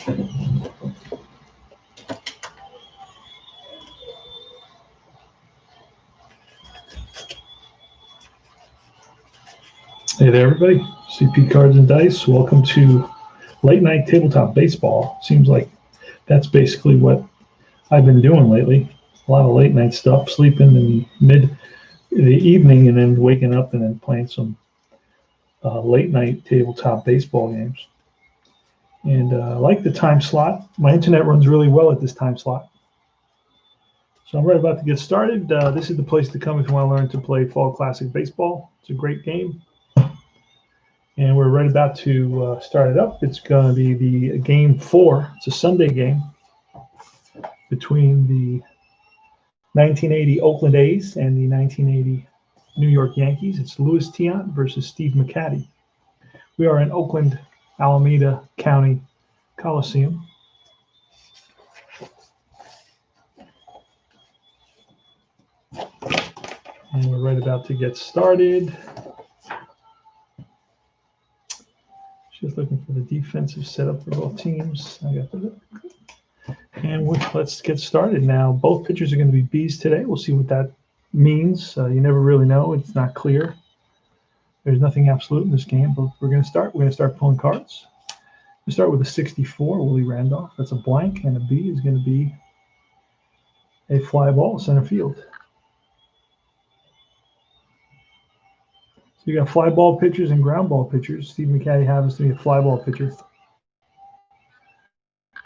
Hey there, everybody. CP Cards and Dice. Welcome to Late Night Tabletop Baseball. Seems like that's basically what I've been doing lately. A lot of late night stuff, sleeping in the evening and then waking up and then playing some late night tabletop baseball games. And I like the time slot. My internet runs really well at this time slot. So I'm right about to get started. This is the place to come if you want to learn to play Fall Classic Baseball. It's a great game. And we're right about to start it up. It's going to be the game 4. It's a Sunday game between the 1980 Oakland A's and the 1980 New York Yankees. It's Luis Tiant versus Steve McCatty. We are in Oakland, Alameda County Coliseum. And we're right about to get started. Just looking for the defensive setup for both teams. I got that. And let's get started now. Both pitchers are going to be Bs today. We'll see what that means. You never really know. It's not clear. There's nothing absolute in this game, but we're going to start. We're going to start pulling cards. We start with a 64, Willie Randolph. That's a blank, and a B is going to be a fly ball, center field. So you got fly ball pitchers and ground ball pitchers. Steve McCatty happens to be a fly ball pitcher.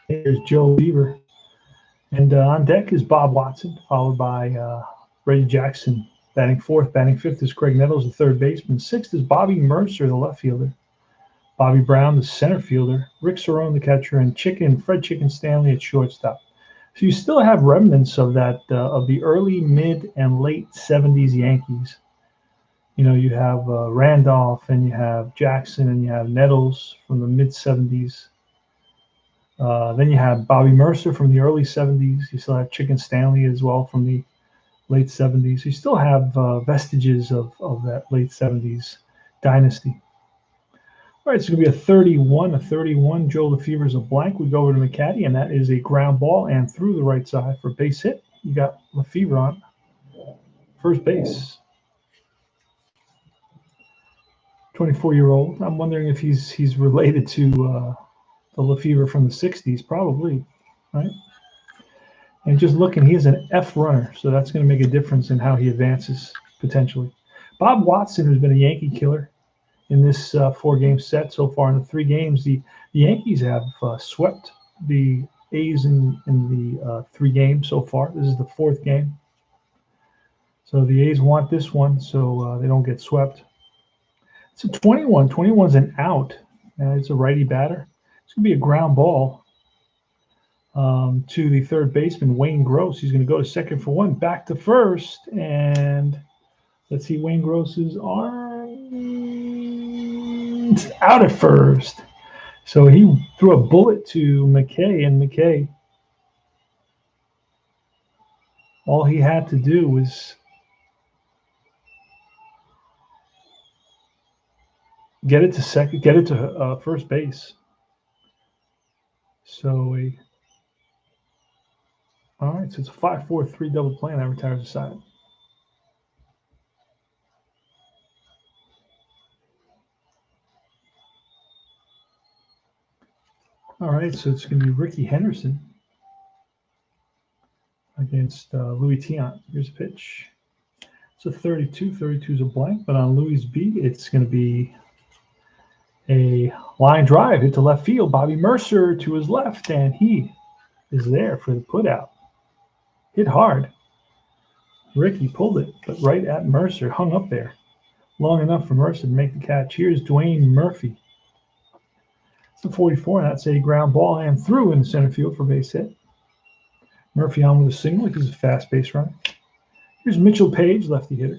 Here's Joe Beaver. And on deck is Bob Watson, followed by Reggie Jackson. Batting fourth, batting fifth is Craig Nettles, the third baseman. Sixth is Bobby Mercer, the left fielder. Bobby Brown, the center fielder. Rick Cerone, the catcher, and Fred Chicken Stanley at shortstop. So you still have remnants of that of the early, mid, and late 70s Yankees. You know, you have Randolph, and you have Jackson, and you have Nettles from the mid 70s. Then you have Bobby Mercer from the early 70s. You still have Chicken Stanley as well from the late 70s. You still have vestiges of that late 70s dynasty. All right, it's going to be a 31. Joe Lefevre is a blank. We go over to McCatty, and that is a ground ball and through the right side for base hit. You got Lefevre on first base. 24-year-old. I'm wondering if he's related to the Lefevre from the 60s, probably, right? And just looking, he is an F runner, so that's going to make a difference in how he advances potentially. Bob Watson, who's been a Yankee killer in this 4-game set so far in the 3 games, the Yankees have swept the A's in the 3 games so far. This is the 4th game. So the A's want this one so they don't get swept. It's a 21. 21's an out. It's a righty batter. It's going to be a ground ball to the third baseman, Wayne Gross. He's going to go to second for 1, back to first, and let's see Wayne Gross's arms out at first. So he threw a bullet to McKay, and McKay, all he had to do was get it to first base. So all right, so it's a 5-4-3 double play, and that retires the side. All right, so it's going to be Ricky Henderson against Louis Tiant. Here's a pitch. It's a 32. 32 is a blank, but on Louis' B, it's going to be a line drive hit to left field. Bobby Mercer to his left, and he is there for the putout. Hit hard. Ricky pulled it, but right at Mercer, hung up there. Long enough for Mercer to make the catch. Here's Dwayne Murphy. It's a 44, and that's a ground ball and through in the center field for base hit. Murphy on with a single. He's a fast base runner. Here's Mitchell Page, lefty hitter.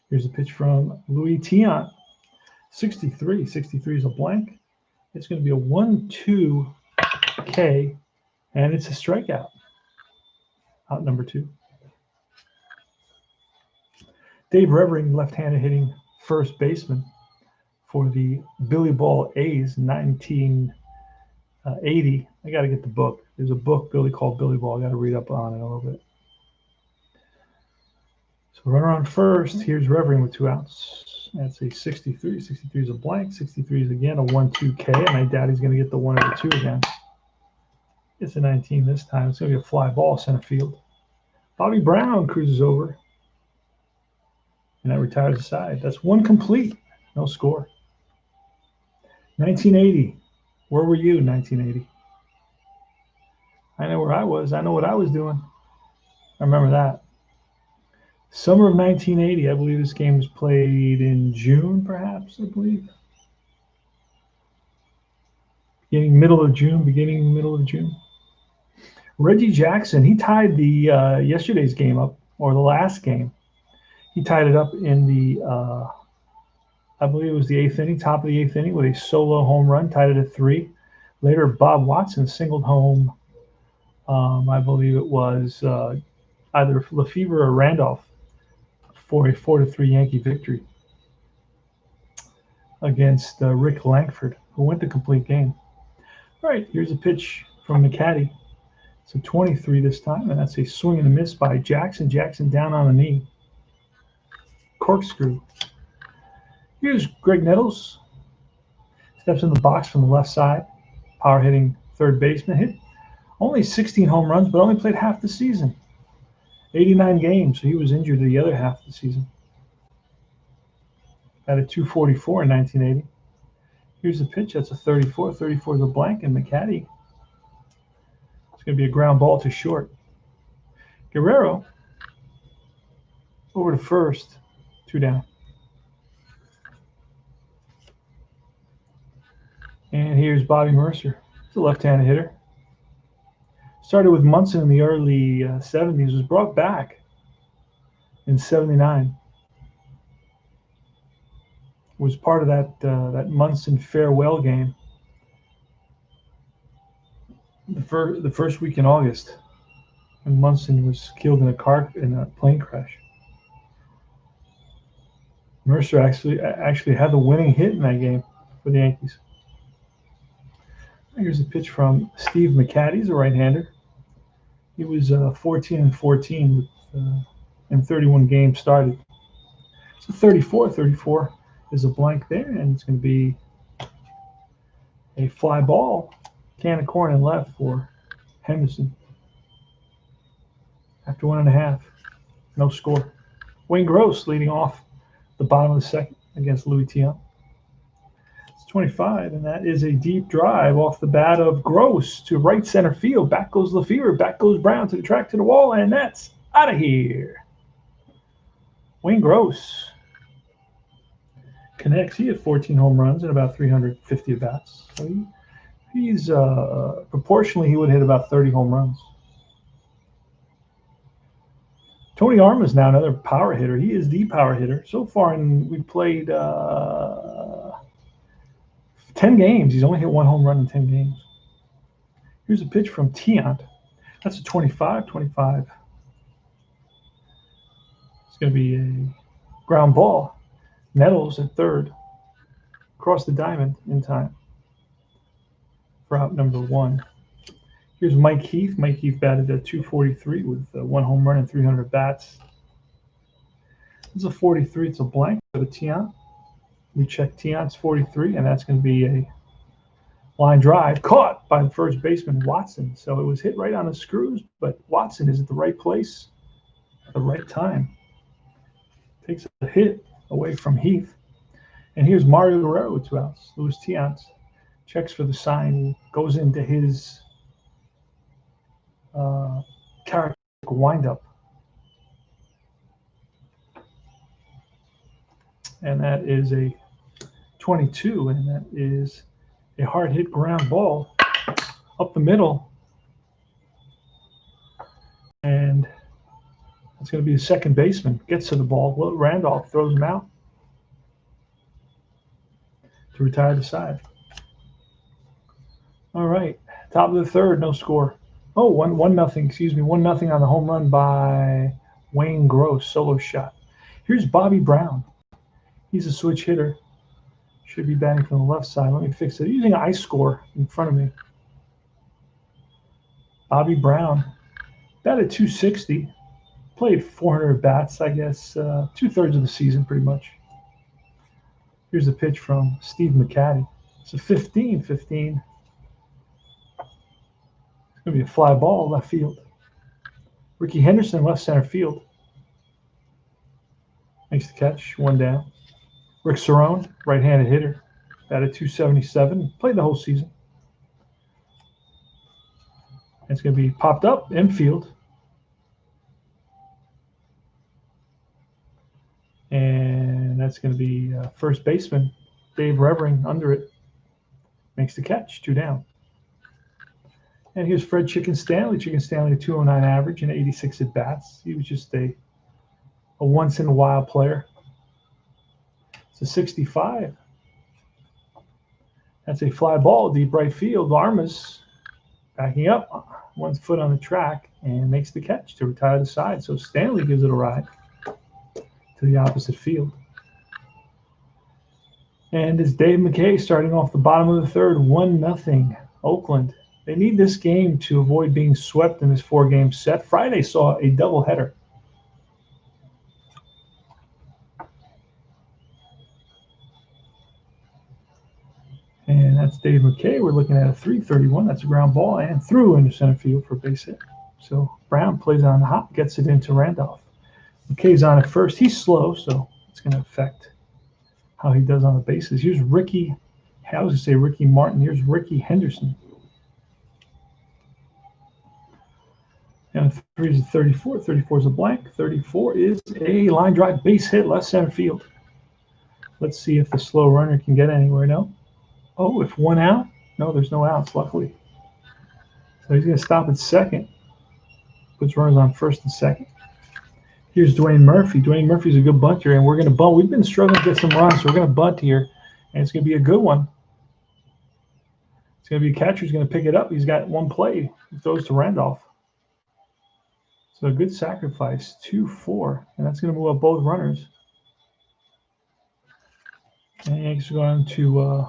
Here's a pitch from Louis Tiant. 63. 63 is a blank. It's going to be a 1-2 K, and it's a strikeout. Out number 2. Dave Revering, left-handed hitting first baseman for the Billy Ball A's, 19 80. I got to get the book. There's a book Billy called Billy Ball. I got to read up on it a little bit. So runner on first. Here's Revering with 2 outs. That's a 63. 63 is a blank. 63 is again a 1-2K, and I doubt he's going to get the 1 or the 2 again. It's a 19 this time. It's going to be a fly ball center field. Bobby Brown cruises over, and that retires the side. That's 1 complete. No score. 1980. Where were you in 1980? I know where I was. I know what I was doing. I remember that. Summer of 1980. I believe this game was played in June, perhaps, I believe. Middle of June. Reggie Jackson, he tied the yesterday's game up, or the last game. He tied it up in the, I believe it was the 8th inning, top of the 8th inning, with a solo home run, tied it at 3. Later, Bob Watson singled home, I believe it was either Lefevre or Randolph, for a 4-3 Yankee victory against Rick Langford, who went the complete game. All right, here's a pitch from McCaddy. It's a 23 this time, and that's a swing and a miss by Jackson. Jackson down on the knee. Corkscrew. Here's Greg Nettles. Steps in the box from the left side. Power hitting third baseman. Hit only 16 home runs, but only played half the season. 89 games, so he was injured the other half of the season. At a 244 in 1980. Here's the pitch. That's a 34. 34 is a blank, and McCaddy. It's going to be a ground ball to short. Guerrero over to first. 2 down. And here's Bobby Mercer. He's a left-handed hitter. Started with Munson in the early 70s. Was brought back in 79. Was part of that Munson farewell game. The first week in August, when Munson was killed in a plane crash. Mercer actually had the winning hit in that game for the Yankees. Here's a pitch from Steve McCaddy. He's a right-hander. He was 14-14 in 31 games started. So 34. 34 is a blank there, and it's going to be a fly ball, can of corn and left for Henderson. After 1.5, no score. Wayne Gross leading off the bottom of the second against Louis Tiant. It's 25, and that is a deep drive off the bat of Gross to right center field. Back goes Lefevre, back goes Brown to the track, to the wall, and that's out of here. Wayne Gross connects. He had 14 home runs and about 350 at-bats. So he's proportionally, he would hit about 30 home runs. Tony Arma is now another power hitter. He is the power hitter. So far, we played 10 games. He's only hit 1 home run in 10 games. Here's a pitch from Tiant. That's a 25. 25. It's going to be a ground ball. Nettles at third. Across the diamond in time for out number 1. Here's Mike Heath. Mike Heath batted at 243 with 1 home run and 300 bats. It's a 43. It's a blank for the Tiant. We check Tiant's 43, and that's going to be a line drive caught by the first baseman, Watson. So it was hit right on the screws, but Watson is at the right place at the right time. Takes a hit away from Heath. And here's Mario Guerrero with 2 outs. Louis Tiant checks for the sign, goes into his character windup. And that is a 22, and that is a hard hit ground ball up the middle. And it's going to be the second baseman. Gets to the ball. Will Randolph throws him out to retire the side. All right. Top of the third, no score. Oh, 1-0, excuse me. 1-0 on the home run by Wayne Gross, solo shot. Here's Bobby Brown. He's a switch hitter. Should be batting from the left side. Let me fix it. Using ice score in front of me. Bobby Brown, batted 260, played 400 bats, I guess, 2/3 of the season pretty much. Here's a pitch from Steve McCatty. It's a 15-15. It's going to be a fly ball left field. Ricky Henderson, left center field. Makes the catch, one down. Rick Cerone, right-handed hitter, batted 277, played the whole season. It's going to be popped up, infield. And that's going to be first baseman Dave Revering under it. Makes the catch, 2 down. And here's Fred Chicken Stanley. Chicken Stanley, a 209 average and 86 at bats. He was just a once in a while player. It's a 65. That's a fly ball, deep right field. Armas backing up, 1 foot on the track, and makes the catch to retire the side. So Stanley gives it a ride to the opposite field. And it's Dave McKay starting off the bottom of the third, 1-0 Oakland. They need this game to avoid being swept in this 4-game set. Friday saw a doubleheader. And that's Dave McKay. We're looking at a 331. That's a ground ball and through into center field for a base hit. So Brown plays on the hop, gets it into Randolph. McKay's on at first. He's slow, so it's going to affect how he does on the bases. Here's Ricky. I was going to say Ricky Martin. Here's Ricky Henderson. And 3 is a 34. 34 is a blank. 34 is a line drive base hit left center field. Let's see if the slow runner can get anywhere. No. Oh, if 1 out? No, there's no outs, luckily. So he's going to stop at second. Puts runners on first and second. Here's Dwayne Murphy. Dwayne Murphy's a good bunter, and we're going to bunt. We've been struggling to get some runs, so we're going to bunt here, and it's going to be a good one. It's going to be a catcher who's going to pick it up. He's got 1 play. He throws to Randolph. So a good sacrifice, 2-4, and that's going to move up both runners. And the Yankees are going to,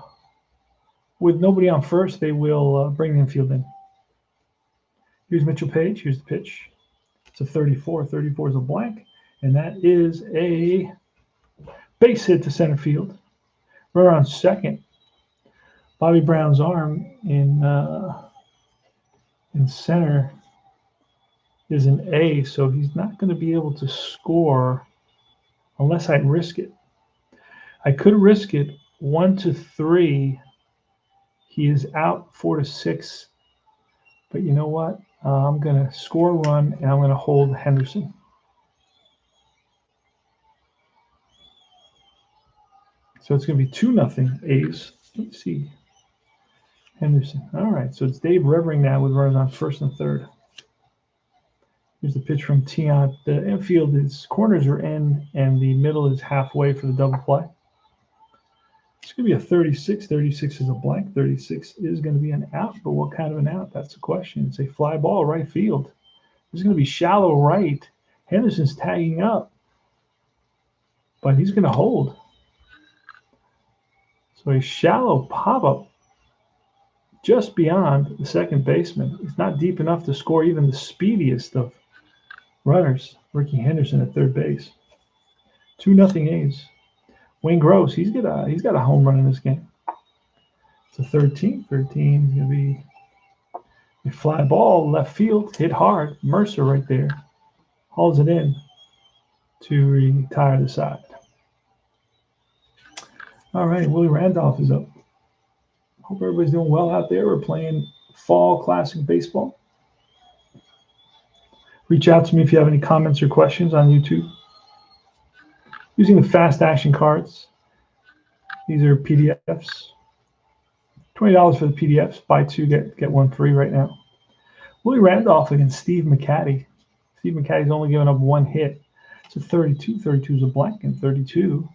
with nobody on first, they will bring the infield in. Here's Mitchell Page. Here's the pitch. It's a 34. 34 is a blank, and that is a base hit to center field. Runner on second. Bobby Brown's arm in center is an A, so he's not going to be able to score unless I risk it. I could risk it 1-3. He is out 4-6, but you know what? I'm going to score a run, and I'm going to hold Henderson. So it's going to be 2-0 A's. Let's see. Henderson. All right, so it's Dave Revering now with runners on first and third. Here's the pitch from Tiant. The infield is corners are in, and the middle is halfway for the double play. It's going to be a 36. 36 is a blank. 36 is going to be an out, but what kind of an out? That's the question. It's a fly ball right field. It's going to be shallow right. Henderson's tagging up, but he's going to hold. So a shallow pop-up just beyond the second baseman. It's not deep enough to score even the speediest of runners. Ricky Henderson at third base. 2-0 A's. Wayne Gross, he's got a home run in this game. It's a 13. 13 is going to be a fly ball, left field, hit hard. Mercer right there. Hauls it in to retire the side. All right, Willie Randolph is up. Hope everybody's doing well out there. We're playing fall classic baseball. Reach out to me if you have any comments or questions on YouTube. Using the fast action cards. These are PDFs. $20 for the PDFs. Buy 2, get 1 free right now. Willie Randolph against Steve McCatty. Steve McCatty's only given up 1 hit. It's a 32. 32 is a blank, and 32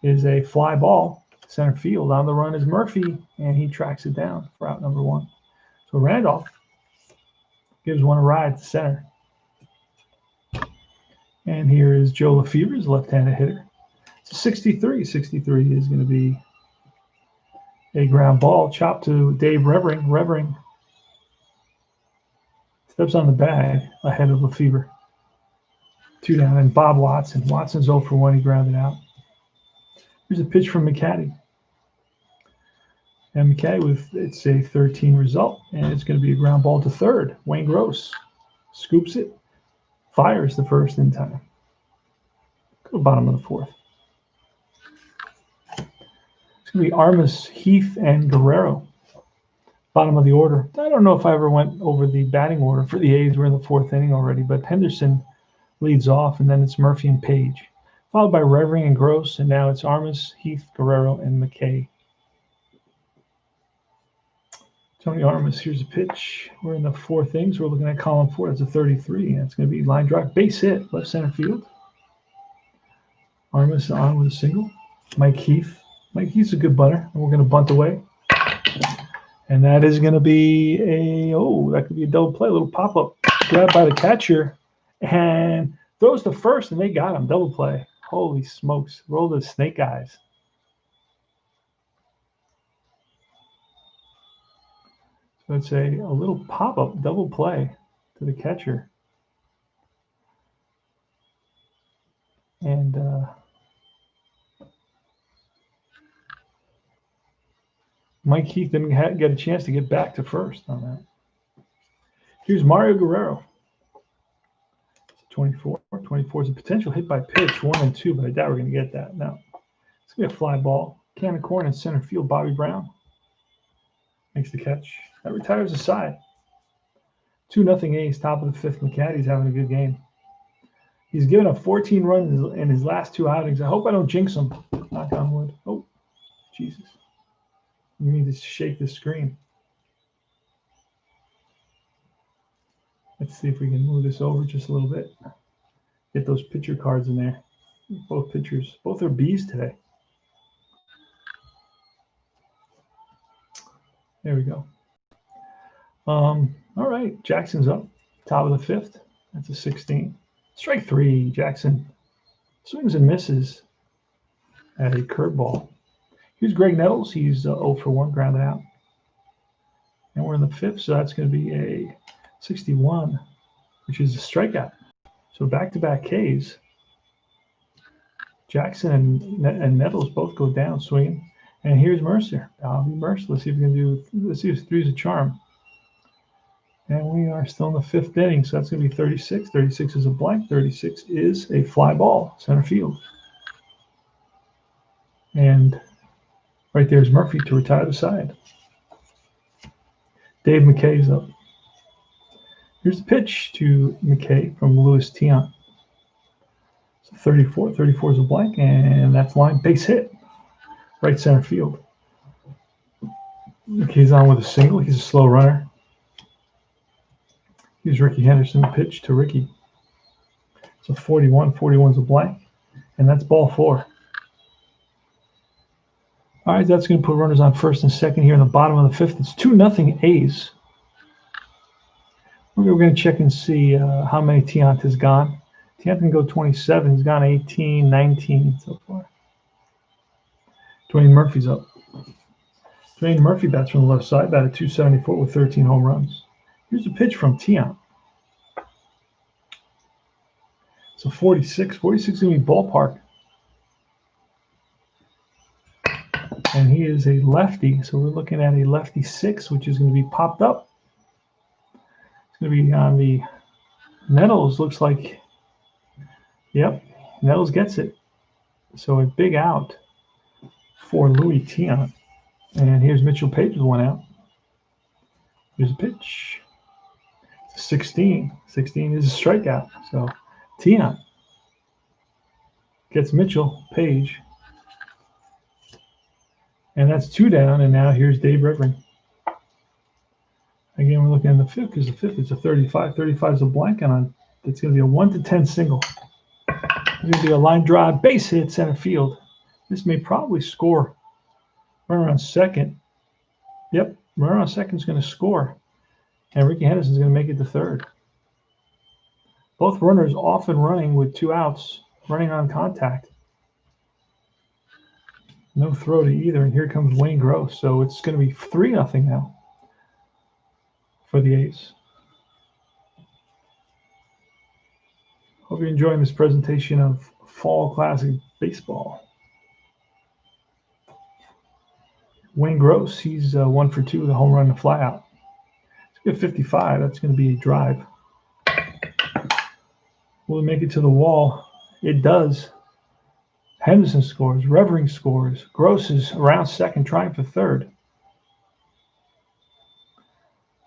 is a fly ball. Center field. On the run is Murphy, and he tracks it down for out number 1. So Randolph gives 1 a ride to center. And here is Joe Lefever's left-handed hitter. It's a 63. 63 is going to be a ground ball chopped to Dave Revering. Revering Steps on the bag ahead of Lefevre. 2 down, and Bob Watson. Watson's 0 for 1. He grounded out. Here's a pitch from McCaddy. And McCaddy, it's a 13 result, and it's going to be a ground ball to third. Wayne Gross scoops it, fires the first in time. Go to the bottom of the fourth. It's going to be Armas, Heath, and Guerrero. Bottom of the order. I don't know if I ever went over the batting order for the A's. We're in the fourth inning already, but Henderson leads off, and then it's Murphy and Page, followed by Revering and Gross, and now it's Armas, Heath, Guerrero, and McKay. Tony Armas, here's a pitch. We're in the fourth innings. We're looking at column 4. That's a 33, and it's going to be line drive, base hit, left center field. Armas on with a single. Mike Heath. Mike Heath's a good bunter, and we're going to bunt away. And that is going to be that could be a double play, a little pop-up. Grabbed by the catcher and throws to first, and they got him. Double play. Holy smokes. Roll the snake eyes. So it's a little pop-up double play to the catcher. And Mike Heath didn't get a chance to get back to first on that. Here's Mario Guerrero. 24. 24 is a potential hit by pitch, 1 and 2, but I doubt we're going to get that. No. It's going to be a fly ball. Cannon corn in center field. Bobby Brown makes the catch. That retires the side. 2-0 A's, top of the fifth. McCaddy's having a good game. He's given up 14 runs in his last 2 outings. I hope I don't jinx him. Knock on wood. Oh, Jesus. You need to shake the screen. Let's see if we can move this over just a little bit. Get those pitcher cards in there. Both pitchers. Both are B's today. There we go. All right. Jackson's up. Top of the fifth. That's a 16. Strike 3. Jackson swings and misses at a curveball. Here's Greg Nettles. He's 0 for 1, grounded out. And we're in the fifth, so that's going to be a 61, which is a strikeout. So back-to-back Ks. Jackson and Nettles both go down swinging. And here's Mercer. Bobby Mercer. Let's see if we can do. Let's see if 3 is a charm. And we are still in the fifth inning, so that's going to be 36. 36 is a blank. 36 is a fly ball, center field. And right there's Murphy to retire the side. Dave McKay's up. Here's the pitch to McKay from Louis Tiant. So 34. 34 is a blank, and that's line base hit. Right center field. McKay's on with a single. He's a slow runner. Here's Ricky Henderson, pitch to Ricky. So 41. 41 is a blank, and that's ball 4. All right, that's going to put runners on first and second here in the bottom of the fifth. It's 2-0 A's. We're going to check and see how many Tiant has gone. Tiant can go 27. He's gone 18, 19 so far. Dwayne Murphy's up. Dwayne Murphy bats from the left side, batted .274 with 13 home runs. Here's a pitch from Tiant. So 46. 46 is going to be ballpark. And he is a lefty, so we're looking at a lefty 6, which is going to be popped up. It's going to be on the Nettles, looks like. Yep, Nettles gets it. So a big out for Louis Tiant. And here's Mitchell Page with 1 out. Here's a pitch. 16. 16 is a strikeout. So Tiant gets Mitchell Page. And that's 2 down, and now here's Dave Revering. Again, we're looking at the fifth, because the fifth is a 35. 35 is a blank, and it's going to be a 1-10 single. It's going to be a line drive, base hit, center field. This may probably score. Runner on second. Yep, runner on second is going to score. And Ricky Henderson is going to make it to third. Both runners off and running with 2 outs, running on contact. No throw to either, and here comes Wayne Gross. So it's going to be 3-0 now for the A's. Hope you're enjoying this presentation of Fall Classic Baseball. Wayne Gross, he's 1 for 2 with a home run and a flyout. It's good 55. That's going to be a drive. Will it make it to the wall? It does. Henderson scores. Revering scores. Gross is around second, trying for third.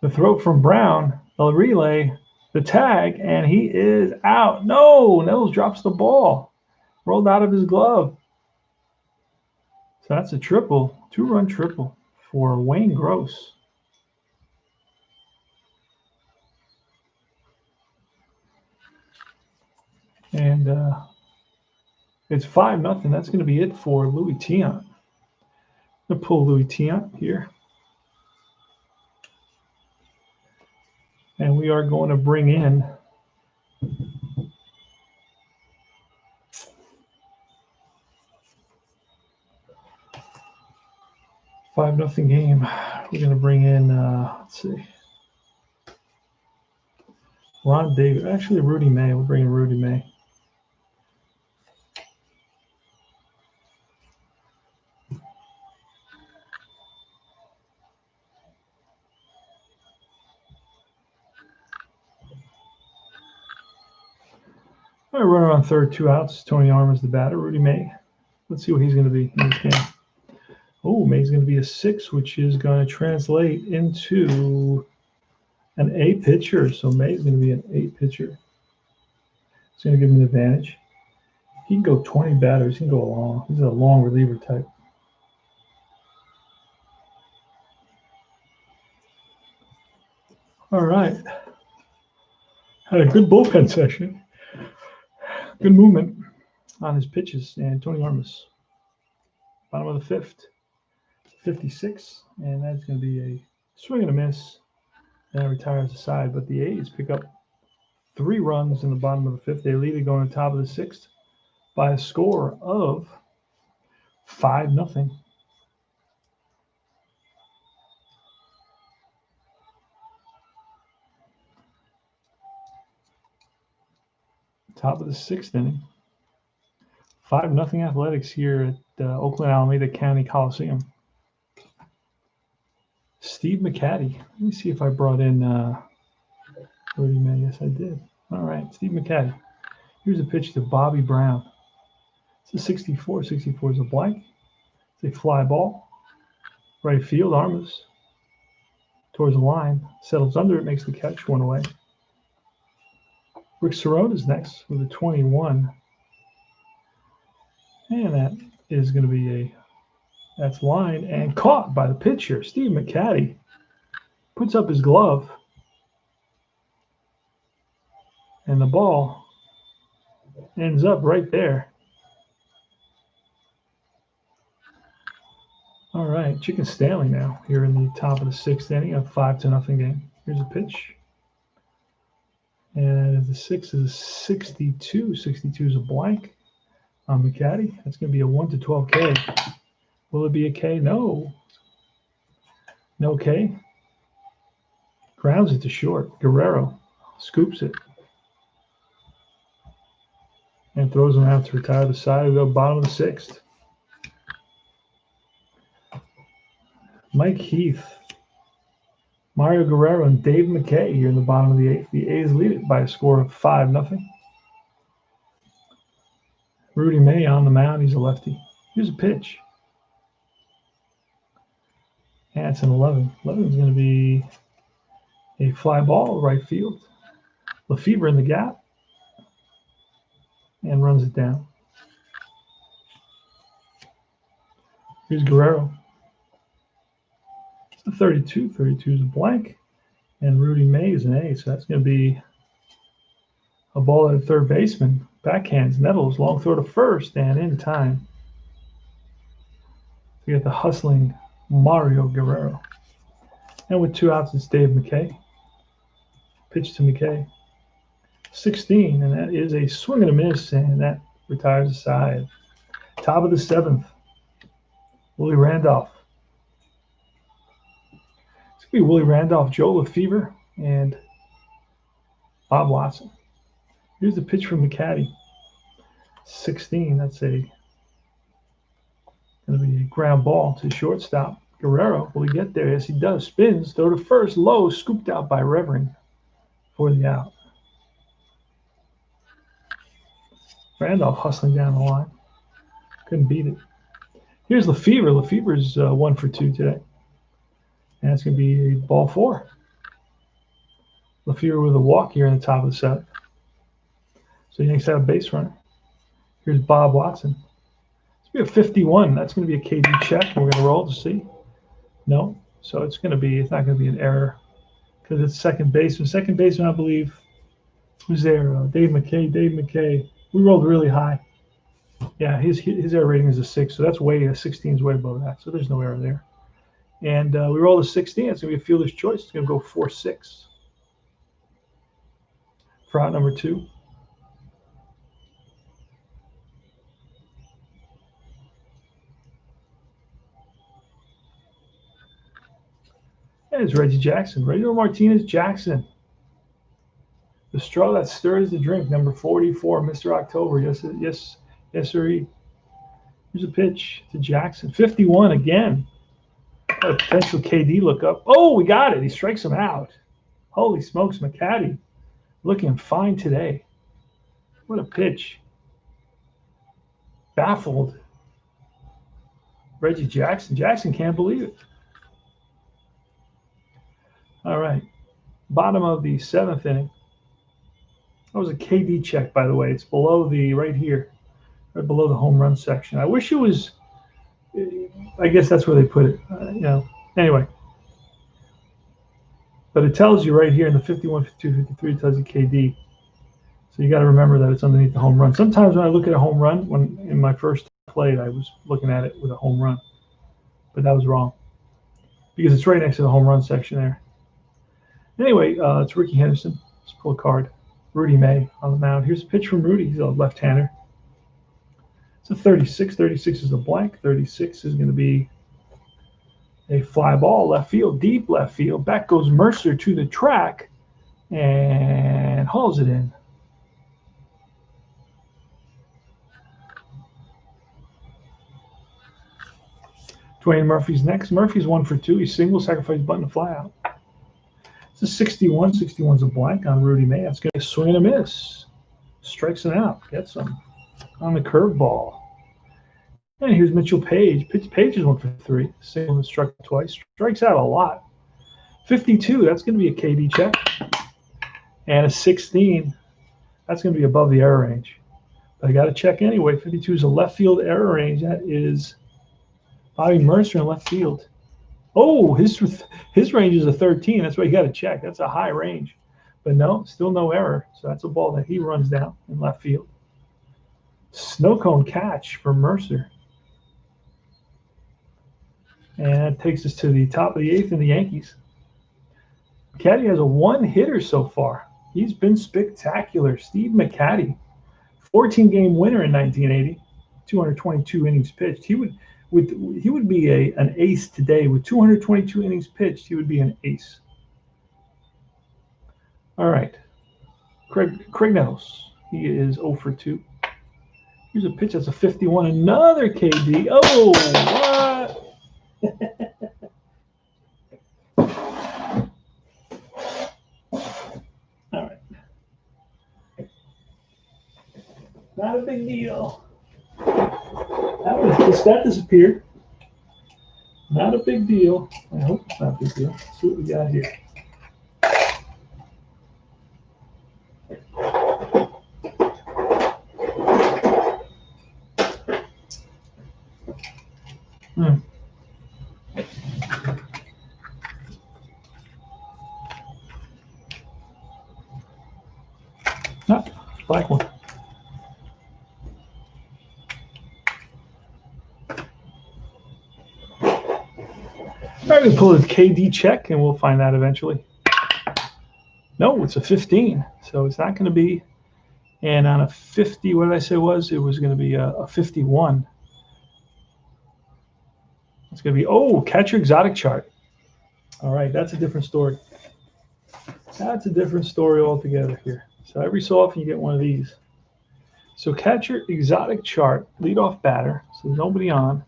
The throw from Brown, the relay, the tag, and he is out. No, Nettles drops the ball. Rolled out of his glove. So that's a triple, 2-run triple for Wayne Gross. And it's 5-0. That's going to be it for Louis Tiant. I'm going to pull Louis Tiant here. And we are going to bring in $5-0 game. We're going to bring in, let's see, Ron Davis. Actually, Rudy May. We'll bring in Rudy May. All right, runner on third, 2 outs. Tony Armas, the batter. Rudy May. Let's see what he's going to be in this game. Oh, May's going to be a 6, which is going to translate into an A pitcher. So May's going to be an 8 pitcher. It's going to give him an advantage. He can go 20 batters. He can go long. He's a long reliever type. All right. Had a good bullpen session. Good movement on his pitches. And Tony Armas, bottom of the 5th, 56. And that's going to be a swing and a miss. And retires the side. But the A's pick up 3 runs in the bottom of the 5th. They lead it going to the top of the 6th by a score of 5-0. Top of the 6th inning. 5-0 Athletics here at Oakland Alameda County Coliseum. Steve McCatty. Let me see if I brought in Rudy May. Yes, I did. All right, Steve McCatty. Here's a pitch to Bobby Brown. It's a 64. 64 is a blank. It's a fly ball. Right field, Armas towards the line. Settles under it, makes the catch, 1 away. Rick Cerrone is next with a 21. And that is going to be that's line and caught by the pitcher. Steve McCatty puts up his glove. And the ball ends up right there. All right, Chicken Stanley now here in the top of the 6th inning, a 5-0 game. Here's a pitch. And the 6 is 62. 62 is a blank on McCatty. That's going to be a 1-12 K. Will it be a K? No. No K. Grounds it to short. Guerrero scoops it. And throws him out to retire the side of the bottom of the 6th. Mike Heath, Mario Guerrero, and Dave McKay here in the bottom of the 8th. The A's lead it by a score of 5-0. Rudy May on the mound. He's a lefty. Here's a pitch. And it's an 11. 11 is going to be a fly ball, right field. Lefebvre in the gap. And runs it down. Here's Guerrero. It's a 32. 32 is a blank. And Rudy May is an A. So that's going to be a ball at third baseman. Backhands Nettles. Long throw to first. And in time to get the hustling Mario Guerrero. And with 2 outs, it's Dave McKay. Pitch to McKay. 16, and that is a swing and a miss, and that retires the side. Top of the 7th, Willie Randolph. It's going to be Willie Randolph, Joe Lefebvre, and Bob Watson. Here's the pitch from McCaddy. 16. That's going to be a ground ball to shortstop. Guerrero, will he get there? Yes, he does. Spins, throw to first, low, scooped out by Revering for the out. Randolph hustling down the line. Couldn't beat it. Here's Lefevre. Lefevre's 1 for 2 today. And it's going to be ball 4. Lefevre with a walk here in the top of the 7th. So Yanks have a base runner. Here's Bob Watson. It's going to be a 51. That's going to be a KD check. We're going to roll to see. No. So it's not going to be an error because it's second baseman. Second baseman, I believe, who's there? Dave McKay. We rolled really high. Yeah, his error rating is a 6, so that's 16 is way above that. So there's no error there. And we rolled a 16. It's going to be a fielder's choice. It's going to go 4-6 for out number 2. And it's Reggie Jackson. Reggie Martinez Jackson. The straw that stirs the drink, number 44, Mr. October. Yes, sir. Here's a pitch to Jackson. 51 again. Got a potential KD look up. Oh, we got it. He strikes him out. Holy smokes, McCaddy looking fine today. What a pitch. Baffled. Reggie Jackson. Jackson can't believe it. All right. Bottom of the 7th inning. That was a KD check, by the way. It's below right here, right below the home run section. I wish it was, I guess that's where they put it, Anyway. But it tells you right here in the 51, 52, 53, it tells you KD. So you got to remember that it's underneath the home run. Sometimes when I look at a home run, when in my first played, I was looking at it with a home run. But that was wrong because it's right next to the home run section there. Anyway, it's Ricky Henderson. Let's pull a card. Rudy May on the mound. Here's a pitch from Rudy. He's a left-hander. It's a 36. 36 is a blank. 36 is going to be a fly ball, left field, deep left field. Back goes Mercer to the track and hauls it in. Dwayne Murphy's next. Murphy's 1 for 2. He's single, sacrifice button to fly out. It's a 61. 61's a blank on Rudy May. That's going to swing and a miss. Strikes it out. Gets him on the curveball. And here's Mitchell Page. Page is 1 for 3. Single and struck twice. Strikes out a lot. 52. That's going to be a KD check. And a 16. That's going to be above the error range. But I got to check anyway. 52 is a left field error range. That is Bobby Mercer in left field. Oh, his range is a 13. That's why you got to check. That's a high range. But no, still no error. So that's a ball that he runs down in left field. Snow cone catch for Mercer. And that takes us to the top of the 8th in the Yankees. McCaddy has a 1-hitter so far. He's been spectacular. Steve McCaddy, 14-game winner in 1980, 222 innings pitched. He would be an ace today. With 222 innings pitched, he would be an ace. All right. Craig Nettles. He is 0 for 2. Here's a pitch that's a 51. Another KD. Oh, what? All right. Not a big deal. That disappeared. Not a big deal. I hope it's not a big deal. Let's see what we got here. Black one. All right, we pull a KD check, and we'll find out eventually. No, it's a 15, so it's not going to be. And on a 50, what did I say it was? It was going to be a 51. It's going to be, catcher exotic chart. All right, that's a different story. That's a different story altogether here. So every so often you get one of these. So catcher, exotic chart, leadoff batter. So nobody on.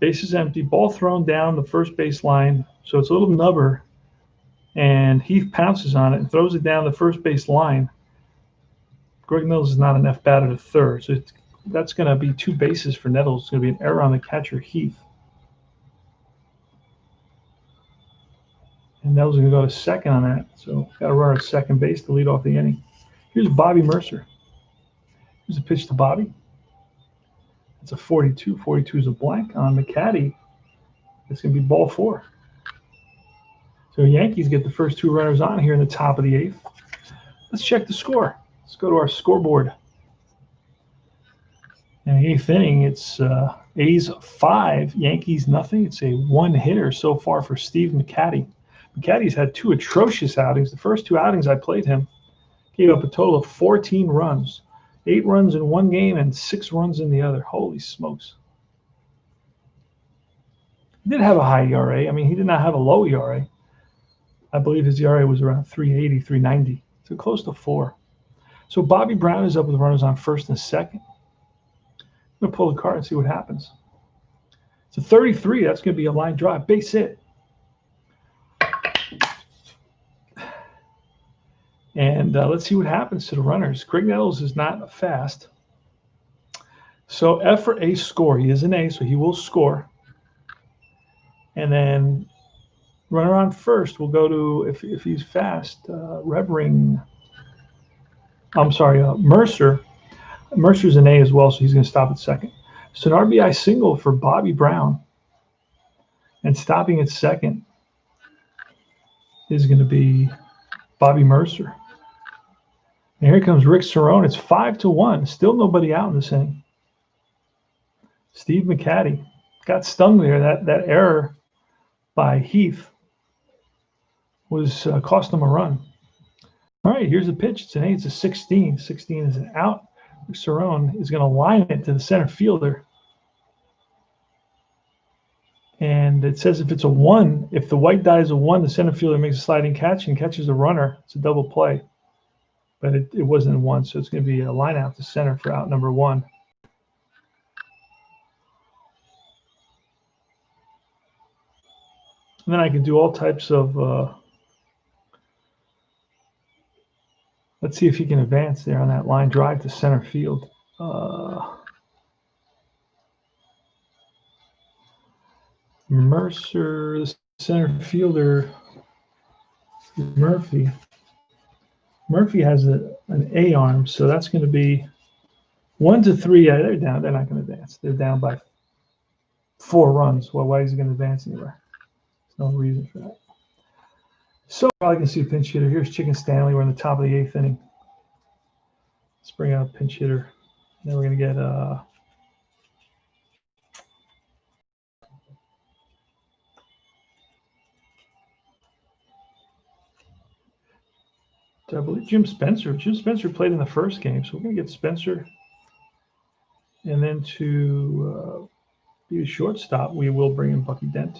Bases empty, ball thrown down the first base line. So it's a little nubber, and Heath pounces on it and throws it down the first base line. Greg Nettles is not enough batter to third, so that's going to be 2 bases for Nettles. It's going to be an error on the catcher, Heath. And Nettles is going to go to second on that, so got to run at second base to lead off the inning. Here's Bobby Mercer. Here's a pitch to Bobby. It's a 42. 42 is a blank on McCaddy. It's going to be ball 4. So Yankees get the first 2 runners on here in the top of the 8th. Let's check the score. Let's go to our scoreboard. In the 8th inning, it's A's 5, Yankees nothing. It's a 1-hitter so far for Steve McCaddy. McCaddy's had 2 atrocious outings. The first 2 outings I played him gave up a total of 14 runs. 8 runs in one game and 6 runs in the other. Holy smokes. He did have a high ERA. I mean, he did not have a low ERA. I believe his ERA was around 380, 390. So close to 4. So Bobby Brown is up with runners on first and second. I'm going to pull the card and see what happens. It's a 33. That's going to be a line drive. Base hit. And let's see what happens to the runners. Greg Nettles is not fast. So F for A, score. He is an A, so he will score. And then runner on first will go to, if he's fast, Mercer. Mercer's an A as well, so he's going to stop at second. So an RBI single for Bobby Brown. And stopping at second is going to be Bobby Mercer. And here comes Rick Cerone. It's 5-1. Still nobody out in this inning. Steve McCaddy got stung there. That error by Heath was cost him a run. All right, here's a pitch. It's an 8. It's a 16. 16 is an out. Rick Cerone is going to line it to the center fielder. And it says if it's a 1, if the white die is a 1, the center fielder makes a sliding catch and catches the runner. It's a double play. But it wasn't a 1, so it's going to be a line out to center for out number 1. And then I can do all types of let's see if he can advance there on that line drive to center field. Mercer, the center fielder, Murphy. Murphy has an A arm, so that's going to be 1-3. Yeah, they're down. They're not going to advance. They're down by 4 runs. Well, why is he going to advance anywhere? There's no reason for that. So probably can see a pinch hitter. Here's Chicken Stanley. We're in the top of the 8th inning. Let's bring out a pinch hitter. Then we're going to get I believe Jim Spencer. Jim Spencer played in the first game, so we're going to get Spencer. And then to be the shortstop, we will bring in Bucky Dent.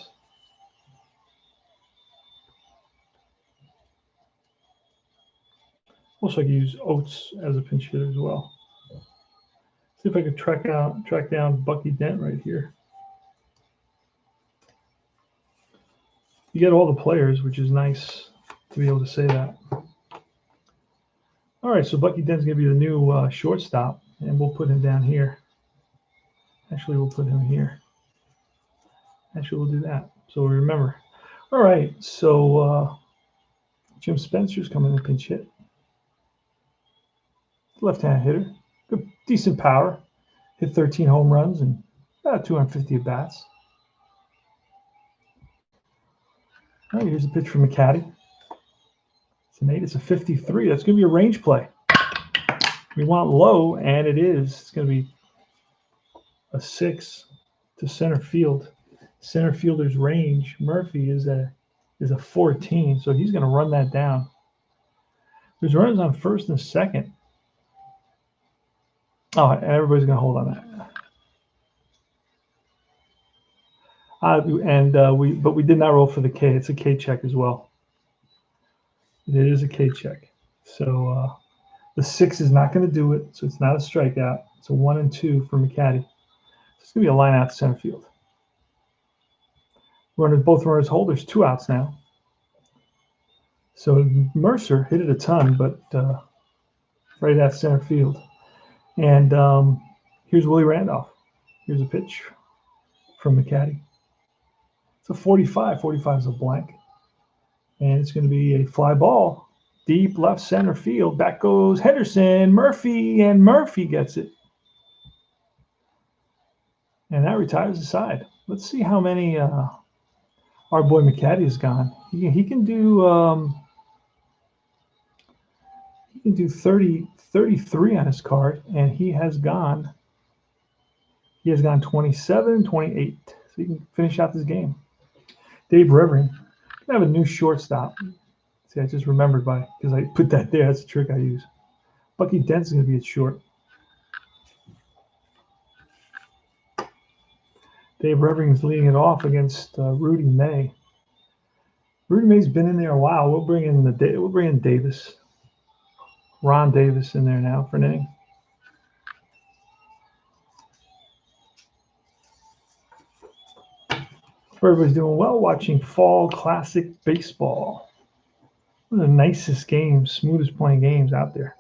Also, I can use Oates as a pinch hitter as well. See if I can track down Bucky Dent right here. You get all the players, which is nice to be able to say that. All right, so Bucky Dent's going to be the new shortstop, and we'll put him down here. Actually, we'll put him here. Actually, we'll do that. So remember. All right, so Jim Spencer's coming to pinch hit. Left-hand hitter. Good, decent power. Hit 13 home runs and about 250 at-bats. All right, here's a pitch from McCaddy. It's an 8. It's a 53. That's going to be a range play. We want low, and it is. It's going to be a 6 to center field. Center fielder's range, Murphy, is a 14, so he's going to run that down. There's runners on first and second. Oh, and everybody's going to hold on that. But we did not roll for the K. It's a K check as well. It is a K check. So the 6 is not going to do it, so it's not a strikeout. It's a 1 and 2 for McCaddy. It's going to be a line out to center field. Both runners hold. There's 2 outs now. So Mercer hit it a ton, but right at center field. And here's Willie Randolph. Here's a pitch from McCaddy. It's a 45. 45 is a blank. And it's going to be a fly ball. Deep left center field. Back goes Henderson. Murphy, and Murphy gets it. And that retires the side. Let's see how many our boy McCaddy has gone. He can do 33 on his card, and he has gone 27, 28. So he can finish out this game. Dave Revering. I have a new shortstop. See, I just remembered because I put that there. That's a trick I use. Bucky Dent's going to be at short. Dave Revering is leading it off against Rudy May. Rudy May's been in there a while. We'll bring in Davis. Ron Davis in there now for an inning. Everybody's doing well watching Fall Classic Baseball. One of the nicest games, smoothest playing games out there.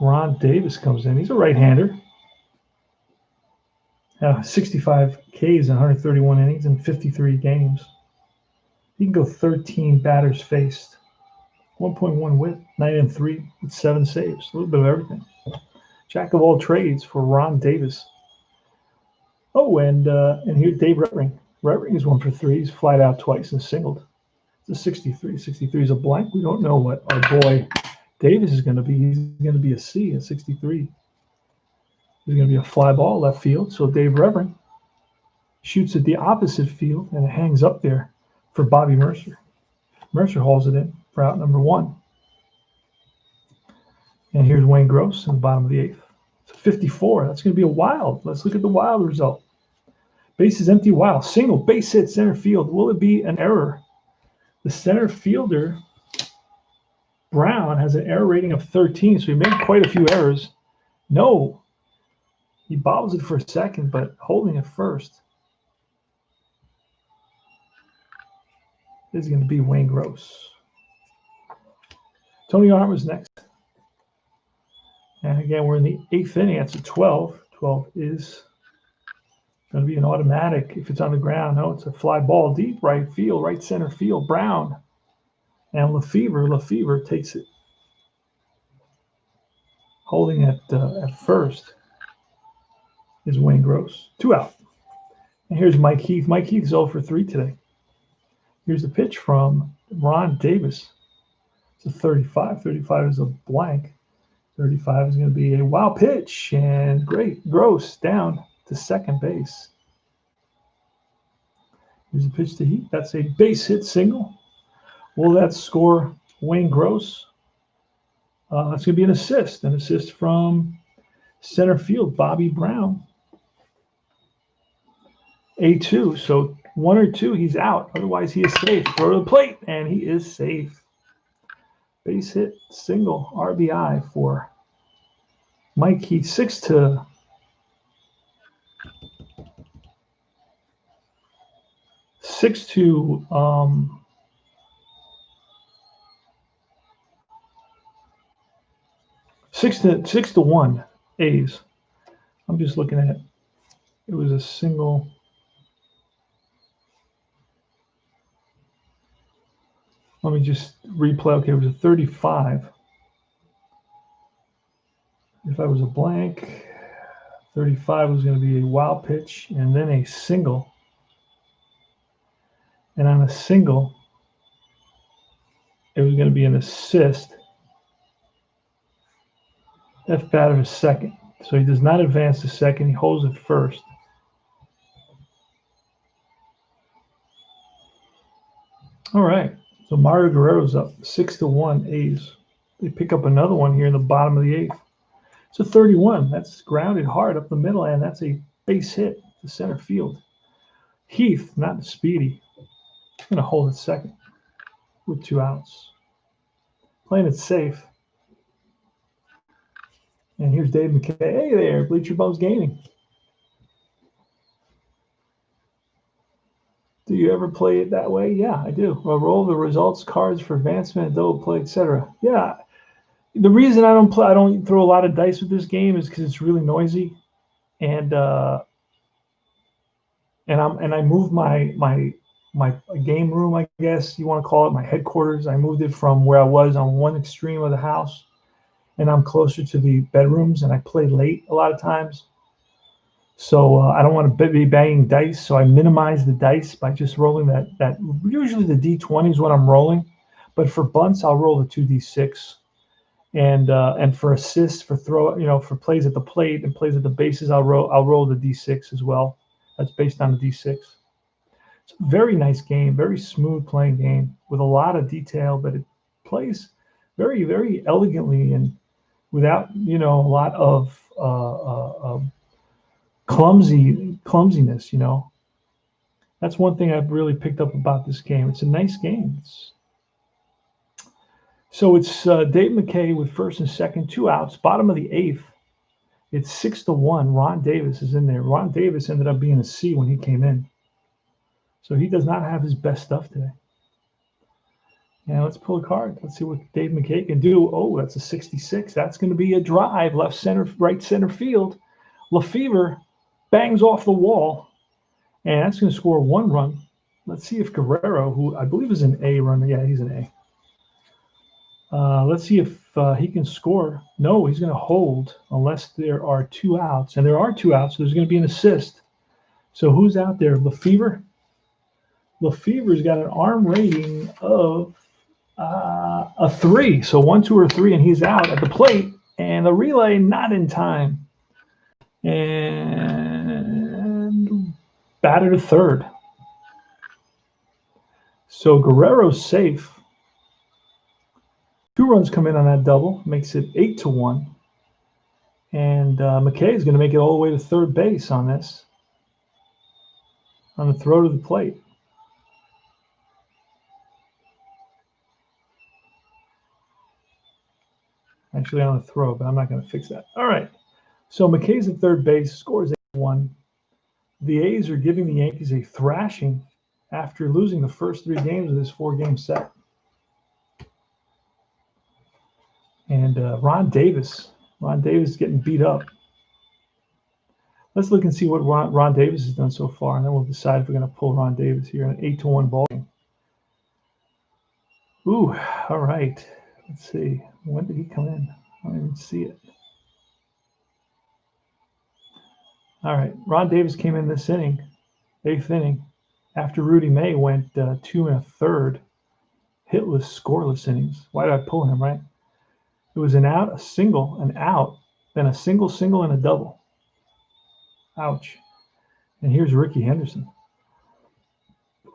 Ron Davis comes in. He's a right-hander. 65 Ks in 131 innings and 53 games. He can go 13 batters faced. 1.1 whip, 9 and 3 with 7 saves. A little bit of everything. Jack of all trades for Ron Davis. Oh, and here Dave Revering. Revering is 1 for 3. He's flied out twice and singled. It's a 63. 63 is a blank. We don't know what our boy Davis is going to be. He's going to be a C at 63. He's going to be a fly ball left field. So Dave Revering shoots at the opposite field, and it hangs up there for Bobby Mercer. Mercer hauls it in for out number 1. And here's Wayne Gross in the bottom of the 8th. It's a 54. That's going to be a wild. Let's look at the wild result. Bases empty, wild. Single, base hit, center field. Will it be an error? The center fielder, Brown, has an error rating of 13, so he made quite a few errors. No. He bobbles it for a second, but holding it first is going to be Wayne Gross. Tony Armour's next. And again, we're in the 8th inning. That's a 12. 12 is going to be an automatic if it's on the ground. No, it's a fly ball deep right field, right center field. Brown and Lefevre takes it. Holding at first is Wayne Gross. 2 out. And here's Mike Heath. Mike Heath is 0 for 3 today. Here's the pitch from Ron Davis. It's a 35. 35 is a blank. 35 is going to be a wild pitch, and great. Gross down to second base. Here's a pitch to Heath. That's a base hit single. Will that score Wayne Gross? It's going to be an assist from center field, Bobby Brown. A2, so 1 or 2, he's out. Otherwise, he is safe. Throw to the plate, and he is safe. Base hit, single, RBI for Mike Heath. 6 to 1 A's. I'm just looking at it. It was a single. Let me just replay. Okay, it was a 35. If I was a blank, 35 was going to be a wild pitch and then a single. And on a single, it was going to be an assist. F batter is second. So he does not advance to second. He holds it first. All right. So Mario Guerrero's up 6 to 1 A's. They pick up another one here in the bottom of the 8th. It's a 31. That's grounded hard up the middle, and that's a base hit to center field. Heath, not Speedy. going to hold it second with 2 outs. Playing it safe. And here's Dave McKay. Hey there, Bleacher Bums Gaming. Do you ever play it that way? Yeah, I do. I roll the results cards for advancement, double play, etc. Yeah. The reason I don't throw a lot of dice with this game is because it's really noisy, and I moved my game room, I guess you want to call it, my headquarters. I moved it from where I was on one extreme of the house, and I'm closer to the bedrooms, and I play late a lot of times. So I don't want to be banging dice, so I minimize the dice by just rolling that. Usually the D20 is what I'm rolling, but for bunts I'll roll the 2D6, and for assists, for throw, for plays at the plate and plays at the bases, I'll roll the D6 as well. That's based on the D6. It's a very nice game, very smooth playing game with a lot of detail, but it plays very, very elegantly and without a lot of clumsiness. That's one thing I've really picked up about this game. It's a nice game. So it's Dave McKay with first and second, 2 outs, bottom of the 8th. It's 6-1. Ron Davis is in there. Ron Davis ended up being a C when he came in, so he does not have his best stuff today. Now let's pull a card. Let's see what Dave McKay can do. Oh, that's a 66. That's going to be a drive, left center, right center field. Lefevre bangs off the wall, and that's going to score 1 run. Let's see if Guerrero, who I believe is an A runner, yeah, he's an A. Let's see if he can score. No, he's going to hold unless there are 2 outs, and there are 2 outs, so there's going to be an assist. So who's out there? Lefevre. Lefevre's got an arm rating of a 3, so 1, 2, or 3, and he's out at the plate, and the relay not in time, and batted to third. So Guerrero's safe. 2 runs come in on that double, makes it 8-1, and McKay is going to make it all the way to third base on this, on the throw to the plate. Actually on the throw, but I'm not going to fix that. All right. So McKay's at third base, scores 8-1. The A's are giving the Yankees a thrashing after losing the first 3 games of this 4-game set. And Ron Davis is getting beat up. Let's look and see what Ron Davis has done so far, and then we'll decide if we're going to pull Ron Davis here in an 8-1 ball game. Ooh, all right. Let's see. When did he come in? I don't even see it. All right. Ron Davis came in this inning, 8th inning, after Rudy May went 2 1/3 hitless, scoreless innings. Why did I pull him, right? It was an out, a single, an out, then a single, and a double. Ouch. And here's Ricky Henderson.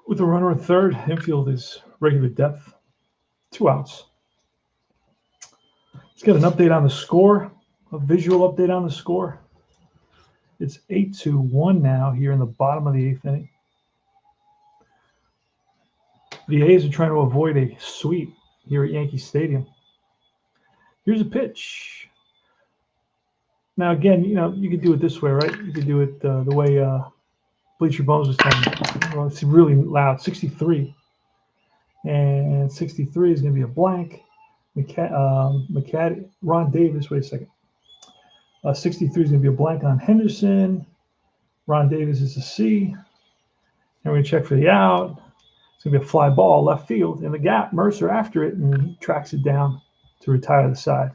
With a runner at third, infield is regular depth. 2 outs. Let's get an update on the score, a visual update on the score. It's 8-1 now here in the bottom of the 8th inning. The A's are trying to avoid a sweep here at Yankee Stadium. Here's a pitch. Now, again, you could do it this way, right? You could do it the way Bleacher Bums was telling me. Well, it's really loud, 63. And 63 is going to be a blank. Ron Davis, wait a second. 63 is going to be a blank on Henderson. Ron Davis is a C. And we're going to check for the out. It's going to be a fly ball left field. In the gap, Mercer after it, and he tracks it down to retire the side.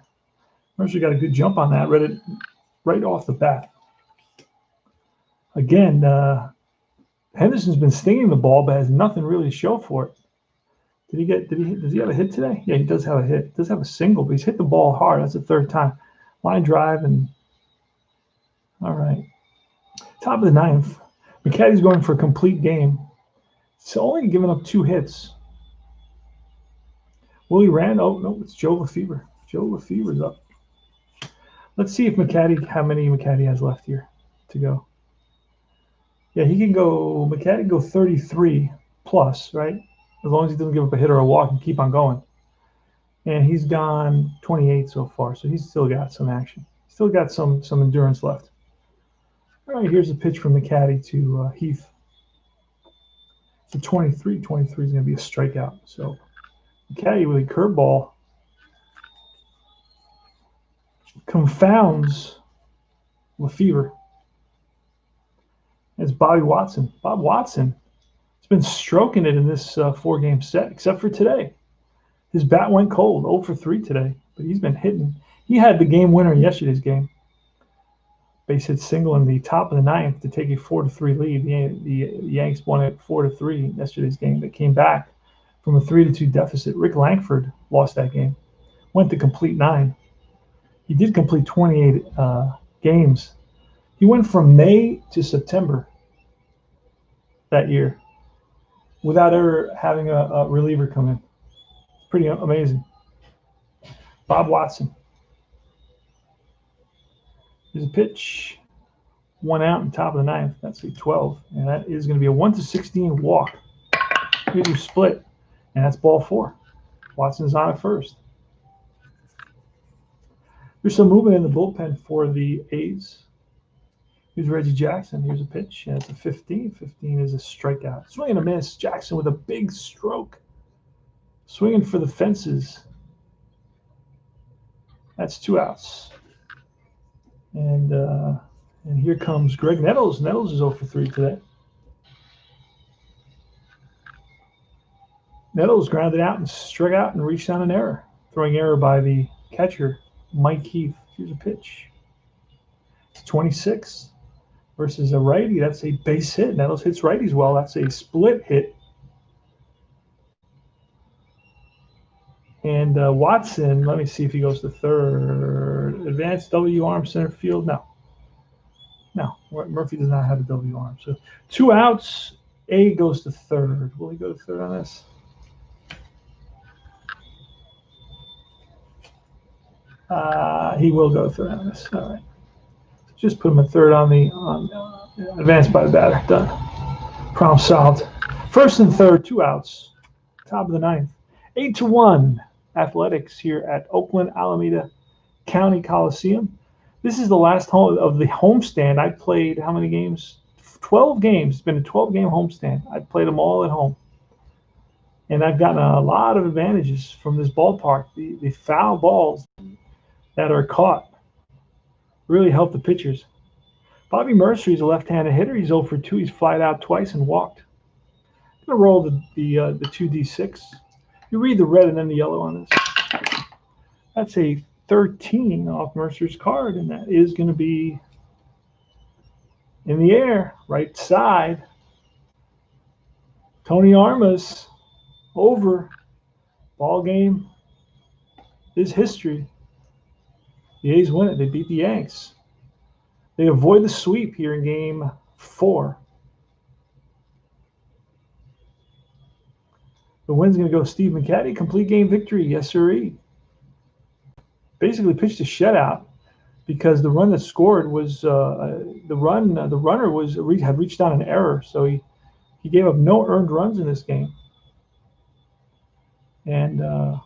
Mercer got a good jump on that, read it right off the bat. Again, Henderson's been stinging the ball, but has nothing really to show for it. Does he have a hit today? Yeah, he does have a hit. He does have a single, but he's hit the ball hard. That's the 3rd time. Line drive, and all right. Top of the 9th. McCaddy's going for a complete game. It's only giving up 2 hits. Willie Rand. Oh, no, it's Joe Lefevre. Joe Lefevre's up. Let's see if how many McCaddy has left here to go. Yeah, McCaddy can go 33. plus, right? As long as he doesn't give up a hit or a walk and keep on going. And he's gone 28 so far, so he's still got some action. Still got some endurance left. All right, here's a pitch from the caddy to Heath. It's a 23. 23 is going to be a strikeout. So the caddy with a curveball confounds Lefevre. It's Bobby Watson. Bob Watson has been stroking it in this 4-game set, except for today. His bat went cold, 0 for 3 today, but he's been hitting. He had the game winner in yesterday's game. Base hit single in the top of the ninth to take a 4-3 lead. The Yanks won it 4-3 yesterday's game. They came back from a 3-2 deficit. Rick Langford lost that game. Went to complete 9. He did complete 28 games. He went from May to September that year without ever having a reliever come in. Pretty amazing. Bob Watson. There's a pitch. 1 out in top of the ninth. That's a 12. And that is going to be a 1-16 walk. Here's your split. And that's ball 4. Watson's on at first. There's some movement in the bullpen for the A's. Here's Reggie Jackson. Here's a pitch. And it's a 15. 15 is a strikeout. Swing and a miss. Jackson with a big stroke. Swinging for the fences. That's 2 outs. And here comes Greg Nettles. Nettles is 0 for 3 today. Nettles grounded out and struck out and reached on an error. Throwing error by the catcher, Mike Heath. Here's a pitch. It's 26 versus a righty. That's a base hit. Nettles hits righties well. That's a split hit. And Watson, let me see if he goes to third. Advanced W arm center field. No. Murphy does not have a W arm. So 2 outs. A goes to third. Will he go to third on this? He will go to third on this. All right. Just put him at third on the advanced by the batter. Done. Problem solved. First and third, 2 outs. Top of the ninth. 8-1. Athletics here at Oakland Alameda County Coliseum. This is the last home of the homestand. I played how many games? 12 games. It's been a 12-game homestand. I've played them all at home. And I've gotten a lot of advantages from this ballpark. The foul balls that are caught really help the pitchers. Bobby Mercer is a left-handed hitter. He's 0 for 2. He's flied out twice and walked. I'm going to roll the 2d6. You read the red and then the yellow on this. That's a 13 off Mercer's card, and that is going to be in the air, right side. Tony Armas over. Ball game is history. The A's win it. They beat the Yanks. They avoid the sweep here in game 4. The win's going to go to Steve McCatty. Complete game victory. Yes, sirree. Basically pitched a shutout because the run that scored was the runner had reached on an error, so he gave up no earned runs in this game. And the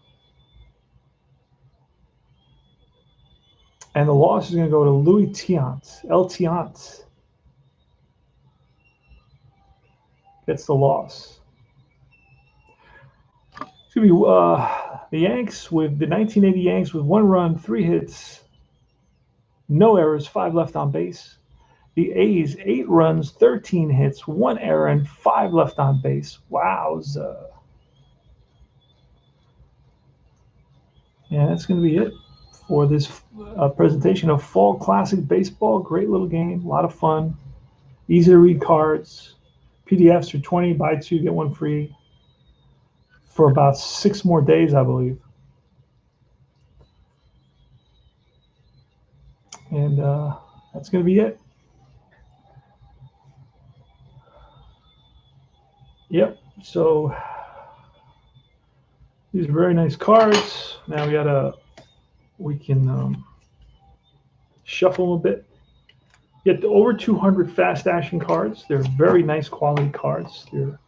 loss is going to go to Louis Tiant. El Tiant gets the loss. It's going to be the Yanks with the 1980 Yanks with 1 run, 3 hits, no errors, 5 left on base. The A's 8 runs, 13 hits, 1 error, and 5 left on base. Wowza. And that's going to be it for this presentation of Fall Classic Baseball. Great little game, a lot of fun, easy to read cards. PDFs are 20, buy 2, get 1 free for about 6 more days, I believe. And that's going to be it. Yep, so these are very nice cards. Now we can shuffle them a bit. Get over 200 fast action cards. They're very nice quality cards. They're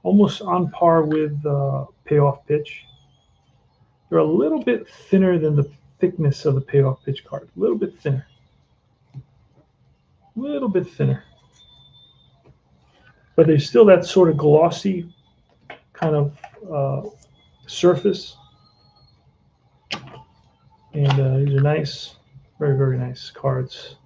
almost on par with Payoff Pitch. They're a little bit thinner than the thickness of the Payoff Pitch card. A little bit thinner. A little bit thinner. But there's still that sort of glossy kind of surface. And these are nice, very, very nice cards.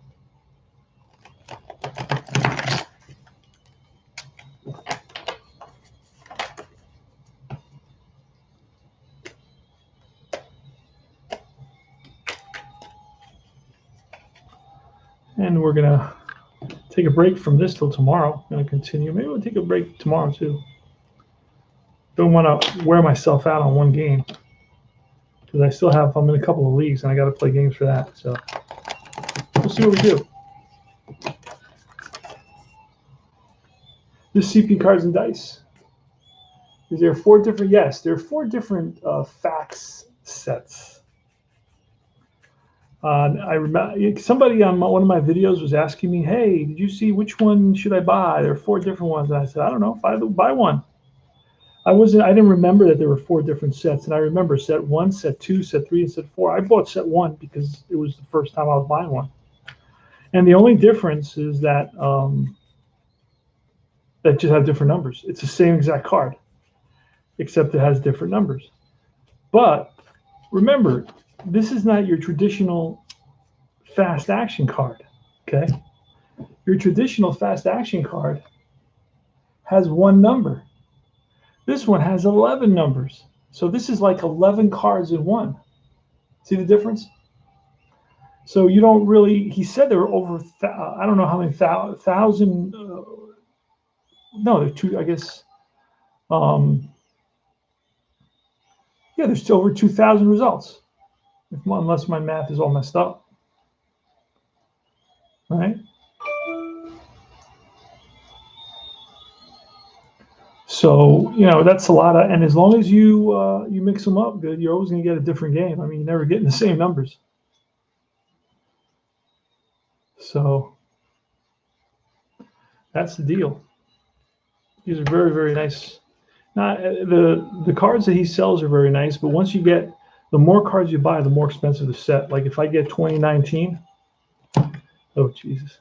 And we're going to take a break from this till tomorrow. I'm going to continue. Maybe we'll take a break tomorrow, too. Don't want to wear myself out on one game. Because I still have, I'm in a couple of leagues, and I got to play games for that. So we'll see what we do. This CP Cards and Dice. Is there 4 different? Yes, there are 4 different fax sets. I remember somebody on one of my videos was asking me, "Hey, did you see which one should I buy?" There are 4 different ones, and I said, "I don't know. Buy one." I didn't remember that there were 4 different sets, and I remember set 1, set 2, set 3, and set 4. I bought set 1 because it was the first time I was buying one, and the only difference is that that just have different numbers. It's the same exact card, except it has different numbers. But remember, this is not your traditional fast action card, okay? Your traditional fast action card has 1 number. This one has 11 numbers. So this is like 11 cards in one. See the difference? So you don't really, he said there were over, I don't know how many thousand, no, there's 2, I guess. Yeah, there's over 2,000 results, unless my math is all messed up. All right. So, you know, that's a lot of, and as long as you you mix them up good, you're always going to get a different game. I mean, you're never getting the same numbers. So that's the deal. These are very, very nice. Now, the cards that he sells are very nice, but once you get, the more cards you buy, the more expensive the set. Like if I get 2019, oh Jesus,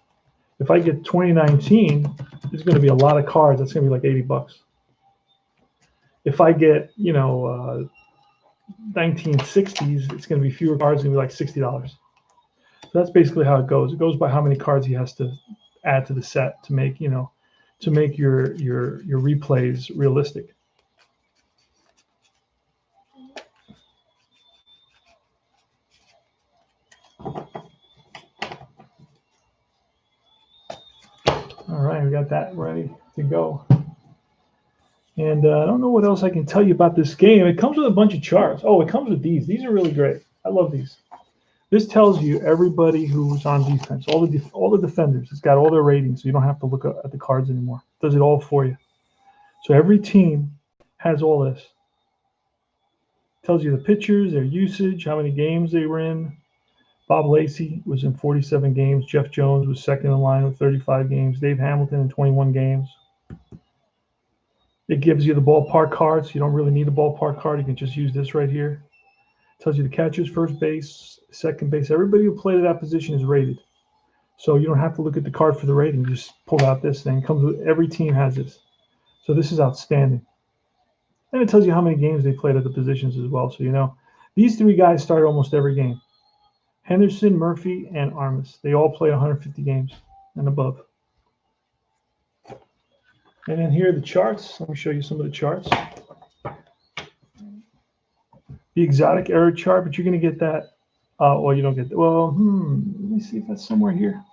if I get 2019, there's going to be a lot of cards. That's going to be like $80. If I get, you know, 1960s, it's going to be fewer cards. It's going to be like $60. So that's basically how it goes. It goes by how many cards he has to add to the set to make, you know, to make your replays realistic. All right, we got that ready to go. And I don't know what else I can tell you about this game. It comes with a bunch of charts. Oh, it comes with these. These are really great. I love these. This tells you everybody who's on defense, all the defenders. It's got all their ratings, so you don't have to look at the cards anymore. It does it all for you. So every team has all this. It tells you the pitchers, their usage, how many games they were in. Bob Lacey was in 47 games. Jeff Jones was second in line with 35 games. Dave Hamilton in 21 games. It gives you the ballpark cards. You don't really need a ballpark card. You can just use this right here. It tells you the catchers, first base, second base. Everybody who played at that position is rated. So you don't have to look at the card for the rating. You just pull out this thing. It comes with, every team has this. So this is outstanding. And it tells you how many games they played at the positions as well. So you know, these 3 guys started almost every game. Henderson, Murphy, and Armas. They all played 150 games and above. And then here are the charts. Let me show you some of the charts. The exotic error chart, but you're going to get that. Well, you don't get that. Well, let me see if that's somewhere here.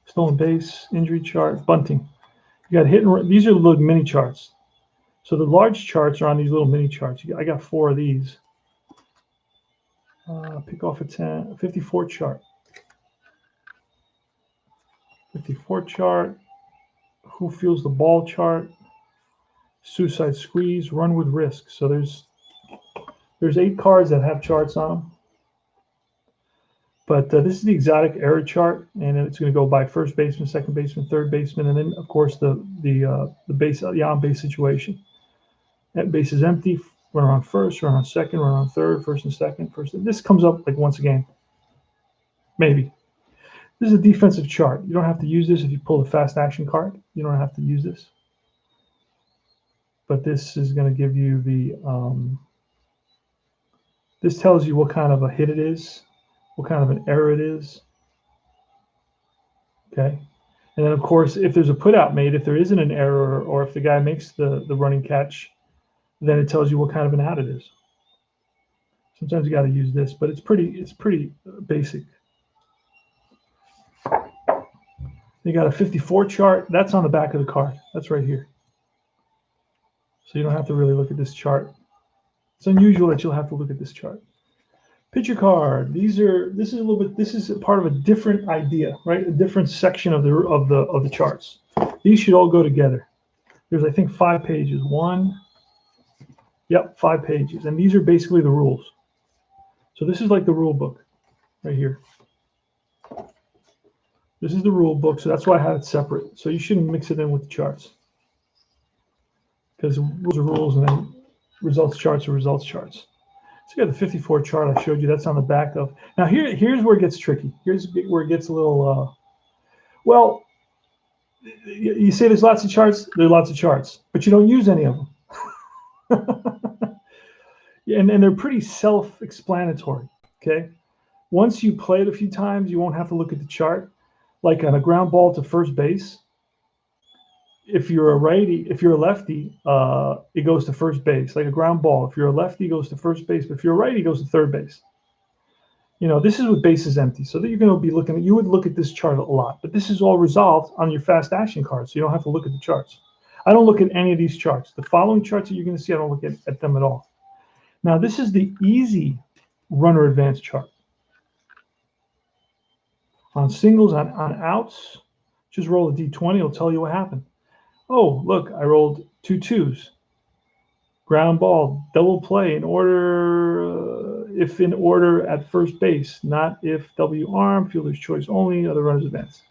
Stolen base, injury chart, bunting. You got hit and run. These are the little mini charts. So the large charts are on these little mini charts. I got 4 of these. Pick off a 10, 54 chart. 54 chart. Who feels the ball chart. Suicide squeeze, run with risk. So there's 8 cards that have charts on them. But this is the exotic error chart, and it's going to go by first baseman, second baseman, third baseman, and then of course the on base situation. That base is empty. Runner on first, runner on second, runner on third, first and second, first. This comes up like once a game, maybe. This is a defensive chart. You don't have to use this if you pull a fast action card. You don't have to use this. But this is going to give you the. This tells you what kind of a hit it is, what kind of an error it is. Okay. And then, of course, if there's a putout made, if there isn't an error, or if the guy makes the running catch, then it tells you what kind of an out it is. Sometimes you got to use this, but it's pretty basic. You got a 54 chart. That's on the back of the card. That's right here. So you don't have to really look at this chart. It's unusual that you'll have to look at this chart. Pitcher card. This is part of a different idea, right? A different section of the charts. These should all go together. There's, I think, 5 pages. 5 pages. And these are basically the rules. So this is like the rule book right here. This is the rule book, so that's why I have it separate. So you shouldn't mix it in with the charts. Because rules are rules, and then results charts are results charts. So you got the 54 chart I showed you. That's on the back of. Now here's where it gets tricky. Here's where it gets a little. Well, you say there's lots of charts. There are lots of charts, but you don't use any of them. and they're pretty self-explanatory. Okay, once you play it a few times, you won't have to look at the chart. Like on a ground ball to first base, if you're a lefty, it goes to first base. Like a ground ball, if you're a lefty, it goes to first base. But if you're a righty, it goes to third base. You know, this is with bases empty. So that you're going to be looking at, you would look at this chart a lot. But this is all resolved on your fast action card, so you don't have to look at the charts. I don't look at any of these charts. The following charts that you're going to see, I don't look at them at all. Now, this is the easy runner advance chart. On singles, on outs, just roll a D20. It'll tell you what happened. Oh, look, I rolled 2 2s. Ground ball, double play in order, if in order at first base, not if W arm, fielder's choice only, other runners advance.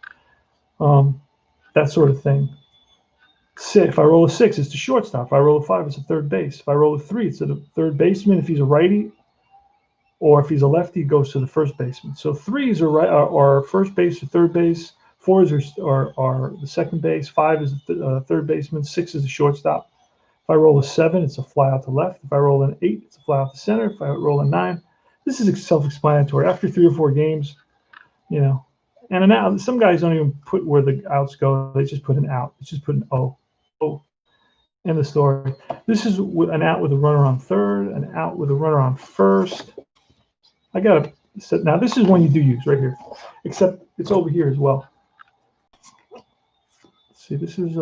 That sort of thing. If I roll a 6, it's to shortstop. If I roll a 5, it's to third base. If I roll a 3, it's to the third baseman. If he's a righty, or if he's a lefty, it goes to the first baseman. So 3s are first base or third base. 4s are the second base. 5 is the third baseman. 6 is the shortstop. If I roll a 7, it's a fly out to left. If I roll an 8, it's a fly out to center. If I roll a 9, this is self-explanatory. After 3 or 4 games, you know, and an out. Some guys don't even put where the outs go. They just put an out. It's just put an O. End of story. This is an out with a runner on third, an out with a runner on first. I got to set. Now, this is one you do use right here, except it's over here as well. Let's see, this is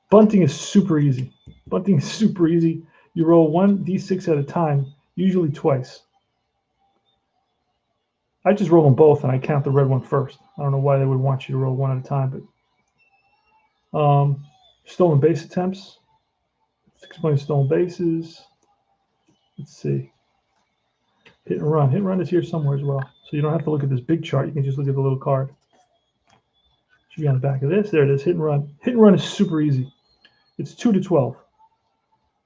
bunting is super easy. Bunting is super easy. You roll 1 D6 at a time, usually twice. I just roll them both, and I count the red one first. I don't know why they would want you to roll 1 at a time, but stolen base attempts. Let's explain stolen bases. Let's see. Hit and run. Hit and run is here somewhere as well. So you don't have to look at this big chart. You can just look at the little card. Should be on the back of this. There it is. Hit and run. Hit and run is super easy. It's 2 to 12.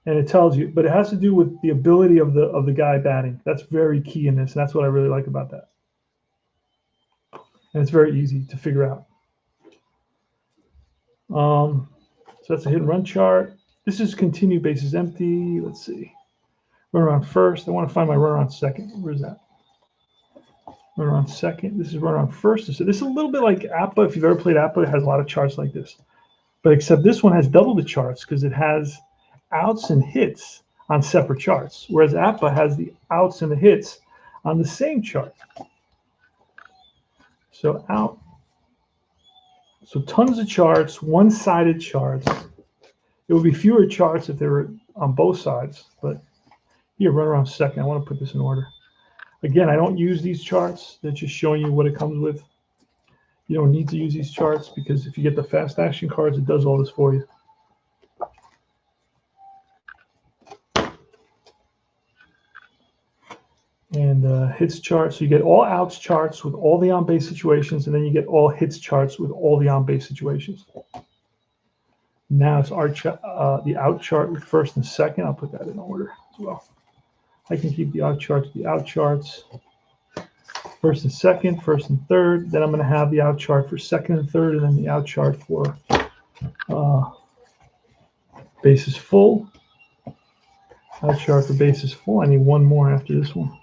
And it tells you, but it has to do with the ability of the guy batting. That's very key in this, and that's what I really like about that. And it's very easy to figure out. So that's a hit and run chart. This is continue bases empty. Let's see. Runner on first. I want to find my runner on second. Where's that? Runner on second. This is runner on first. So this is a little bit like APBA. If you've ever played APBA, it has a lot of charts like this. But except this one has double the charts because it has outs and hits on separate charts, whereas APBA has the outs and the hits on the same chart. So out. So tons of charts, one-sided charts. It would be fewer charts if they were on both sides, but here, runner on second. I want to put this in order. Again, I don't use these charts. They're just showing you what it comes with. You don't need to use these charts because if you get the fast action cards, it does all this for you. and hits chart. So you get all outs charts with all the on-base situations, and then you get all hits charts with all the on-base situations. Now it's the out chart with first and second. I'll put that in order as well. I can keep the out charts, first and second, first and third. Then I'm going to have the out chart for second and third, and then the out chart for bases full. Out chart for bases full. I need one more after this one.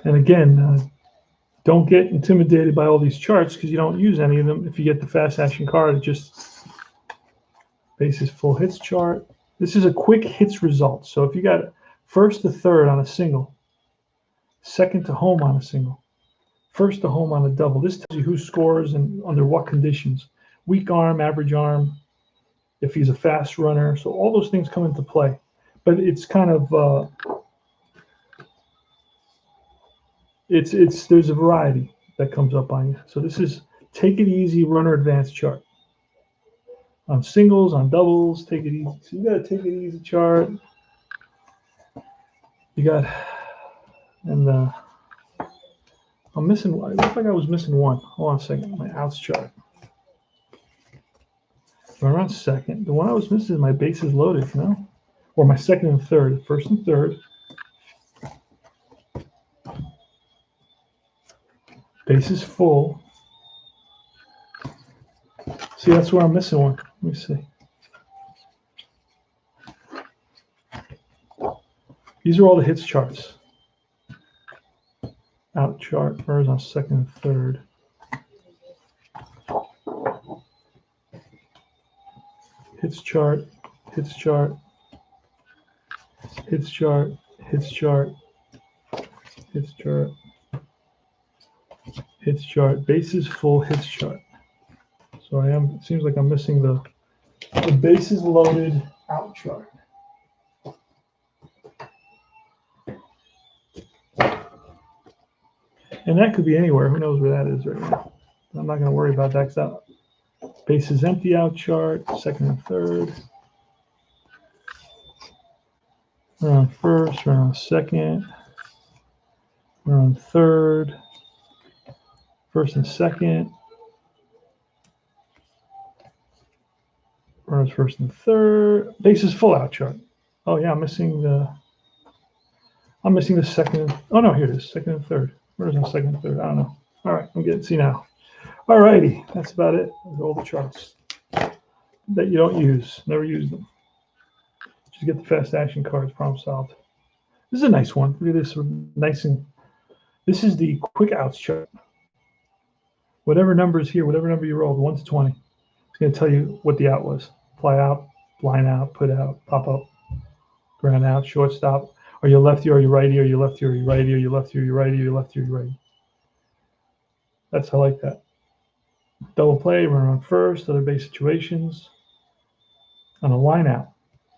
And again, don't get intimidated by all these charts because you don't use any of them. If you get the fast action card, it just bases full hits chart. This is a quick hits result. So if you got first to third on a single, second to home on a single, first to home on a double, this tells you who scores and under what conditions. Weak arm, average arm, if he's a fast runner. So all those things come into play. But it's kind of there's a variety that comes up on you. So this is take it easy runner advance chart. On singles, on doubles, take it easy. So you got to take it easy chart. You got, and I'm missing, it looks like I was missing one. Hold on a second, my outs chart. Runner on second. The one I was missing is my bases loaded, you know? Or my second and third, first and third. Bases full. See, that's where I'm missing one. Let me see. These are all the hits charts. Out chart, runners on second and third. Hits chart, hits chart, hits chart, hits chart, hits chart, hits chart, bases full hits chart. So it seems like I'm missing the bases loaded out chart. And that could be anywhere. Who knows where that is right now? I'm not going to worry about that because that bases empty out chart, second and third. We're on first, we're on second, we're on third, first and second. Runners first and third. Bases full out chart. Oh yeah, I'm missing the second. Oh no, here it is. Second and third. Runners on second and third. I don't know. All right, I'm getting see now. All righty, that's about it. Those are all the charts that you don't use. Never use them. Just get the fast action cards. Problem solved. This is a nice one. Look at this. Nice and. This is the quick outs chart. Whatever number is here, whatever number you rolled, 1 to 20. It's going to tell you what the out was. Fly out, line out, put out, pop up, ground out, shortstop. Are you lefty or are you righty? Are you lefty or are you righty? Are you lefty or are you righty? Are you lefty or are you righty? I like that. Double play, runner on first, other base situations. On a line out.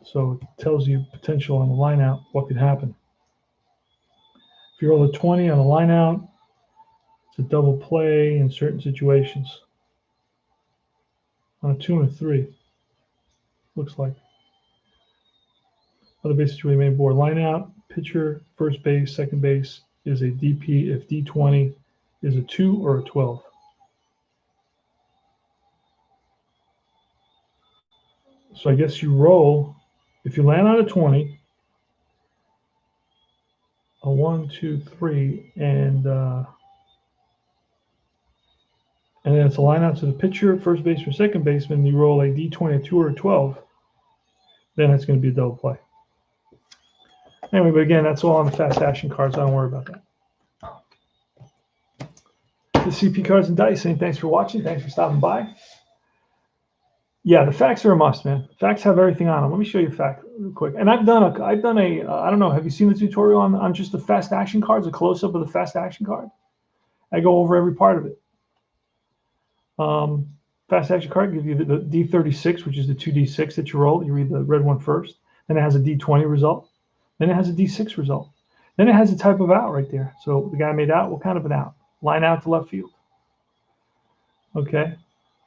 So it tells you potential on the line out, what could happen. If you roll a 20 on a line out, it's a double play in certain situations. On a 2 and a 3, looks like. Other bases to remain board. Line out, pitcher, first base, second base is a DP if D20 is a 2 or a 12. So I guess you roll, if you land on a 20, a 1, 2, 3, and then it's a line out to the pitcher, first baseman, second baseman, you roll a D20, a 2 or a 12, then it's going to be a double play. Anyway, but again, that's all on the fast action cards. I don't worry about that. The CP Cards and Dice saying thanks for watching. Thanks for stopping by. Yeah, the facts are a must, man. Facts have everything on them. Let me show you a fact real quick. And I've done a I don't know, have you seen the tutorial on just the fast action cards, a close-up of the fast action card? I go over every part of it. Fast action card gives you the D36, which is the 2D6 that you roll. You read the red one first. Then it has a D20 result. Then it has a D6 result. Then it has a type of out right there. So the guy made out. What kind of an out? Line out to left field. Okay.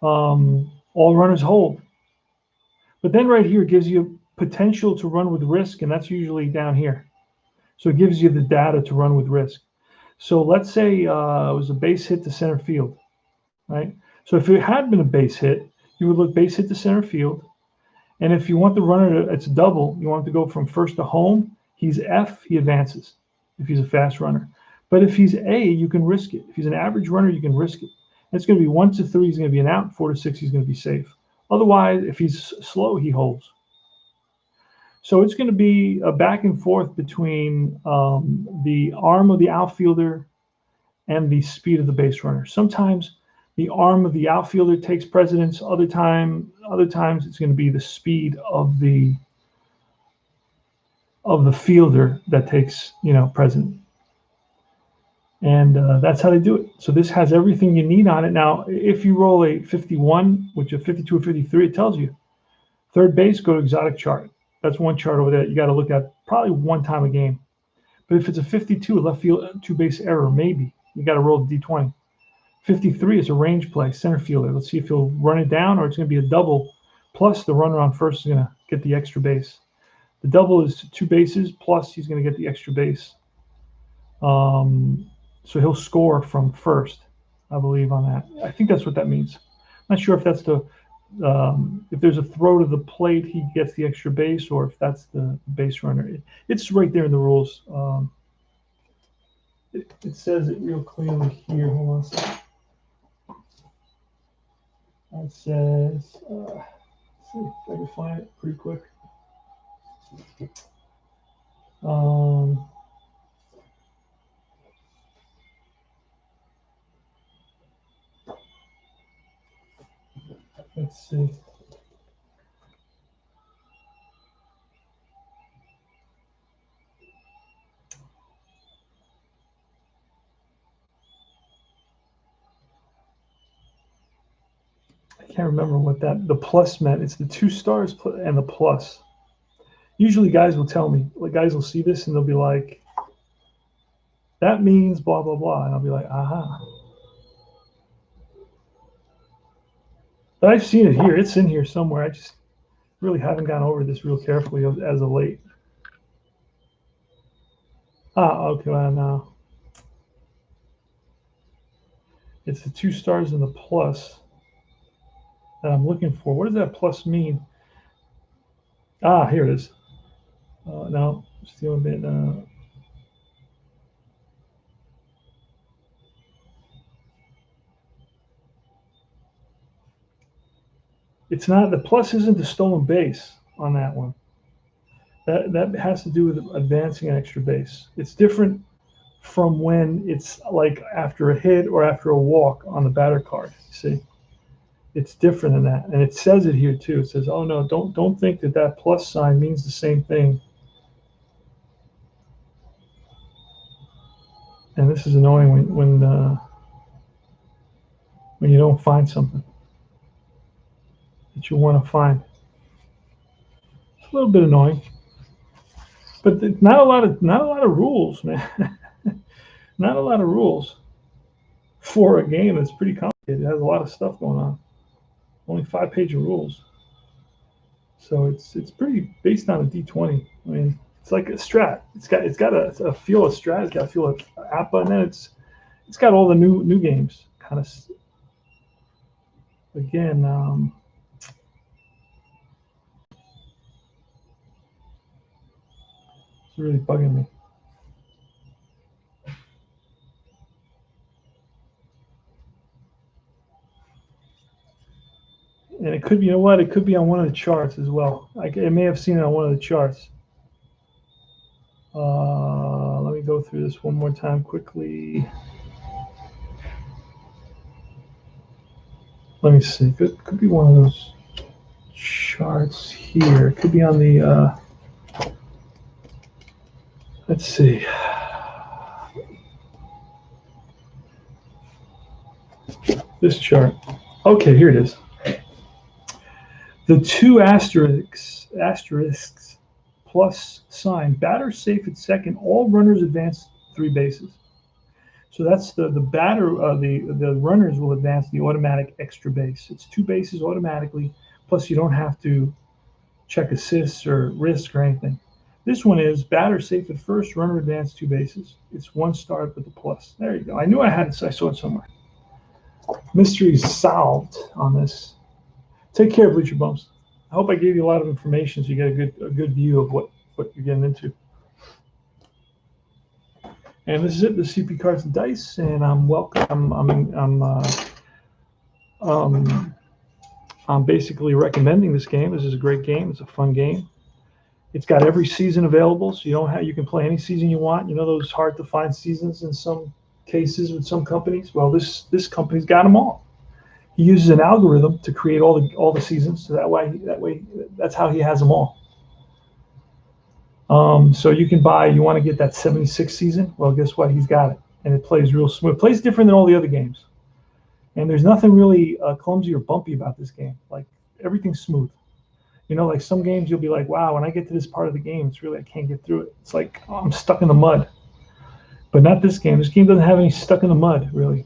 All runners hold. But then right here gives you potential to run with risk, and that's usually down here. So it gives you the data to run with risk. So let's say it was a base hit to center field, right? So if it had been a base hit, you would look base hit to center field. And if you want the runner to, it's a double, you want to go from first to home, he's F, he advances if he's a fast runner. But if he's A, you can risk it. If he's an average runner, you can risk it. And it's going to be 1 to 3, he's going to be an out, 4 to 6, he's going to be safe. Otherwise, if he's slow, he holds. So it's going to be a back and forth between the arm of the outfielder and the speed of the base runner. Sometimes the arm of the outfielder takes precedence. Other times it's going to be the speed of the fielder that takes precedence. And that's how they do it. So this has everything you need on it. Now, if you roll a 51, which is 52 or 53, it tells you third base, go to exotic chart. That's one chart over there. You got to look at probably one time a game. But if it's a 52, left field two base error, maybe you got to roll the D20. 53 is a range play, center fielder. Let's see if he'll run it down or it's going to be a double. Plus the runner on first is going to get the extra base. The double is two bases plus he's going to get the extra base. So he'll score from first, I believe, on that. I think that's what that means. I'm not sure if that's the if there's a throw to the plate, he gets the extra base, or if that's the base runner. It's right there in the rules. It says it real clearly here. Hold on a second. It says, let's see if I can find it pretty quick. Let's see. I can't remember what the plus meant. It's the 2 stars and the plus. Usually guys will tell me, like guys will see this and they'll be like, that means blah, blah, blah. And I'll be like, aha. But I've seen it here. It's in here somewhere. I just really haven't gone over this real carefully as of late. Okay, well, no. It's the 2 stars and the plus that I'm looking for. What does that plus mean? Here it is. No, still a bit. It's not, the plus isn't the stolen base on that one. That has to do with advancing an extra base. It's different from when it's like after a hit or after a walk on the batter card. You see, it's different than that, and it says it here too. It says, "Oh no, don't think that plus sign means the same thing." And this is annoying when you don't find something that you want to find. It's a little bit annoying, but not a lot of rules, man. Not a lot of rules for a game that's pretty complicated. It has a lot of stuff going on. Only 5-page of rules, so it's pretty based on a D20. I mean, it's like a strat. It's got a feel of strat. It's got a feel of APA, and then it's got all the new games kind of. Again, it's really bugging me. And it could be, you know what? It could be on one of the charts as well. I may have seen it on one of the charts. Let me go through this one more time quickly. Let me see. Could be one of those charts here. It could be on the. Let's see. This chart. Okay, here it is. The 2 asterisks plus sign. Batter safe at second. All runners advance 3 bases. So that's the batter. The runners will advance the automatic extra base. It's 2 bases automatically. Plus, you don't have to check assists or risk or anything. This one is batter safe at first, runner advance 2 bases. It's 1 start with a plus. There you go. I knew I had it. I saw it somewhere. Mystery solved on this. Take care, Bleacher Bums. I hope I gave you a lot of information so you get a good view of what you're getting into. And this is it, the CP Cards and Dice, and I'm basically recommending this game. This is a great game. It's a fun game. It's got every season available, so you can play any season you want. You know those hard to find seasons in some cases with some companies. Well, this company's got them all. He uses an algorithm to create all the seasons, so that way that's how he has them all. So you can buy. You want to get that 76 season? Well, guess what? He's got it, and it plays real smooth. It plays different than all the other games, and there's nothing really clumsy or bumpy about this game. Like everything's smooth. You know, like some games you'll be like, wow, when I get to this part of the game, it's really I can't get through it. It's like I'm stuck in the mud. But not this game. This game doesn't have any stuck in the mud really.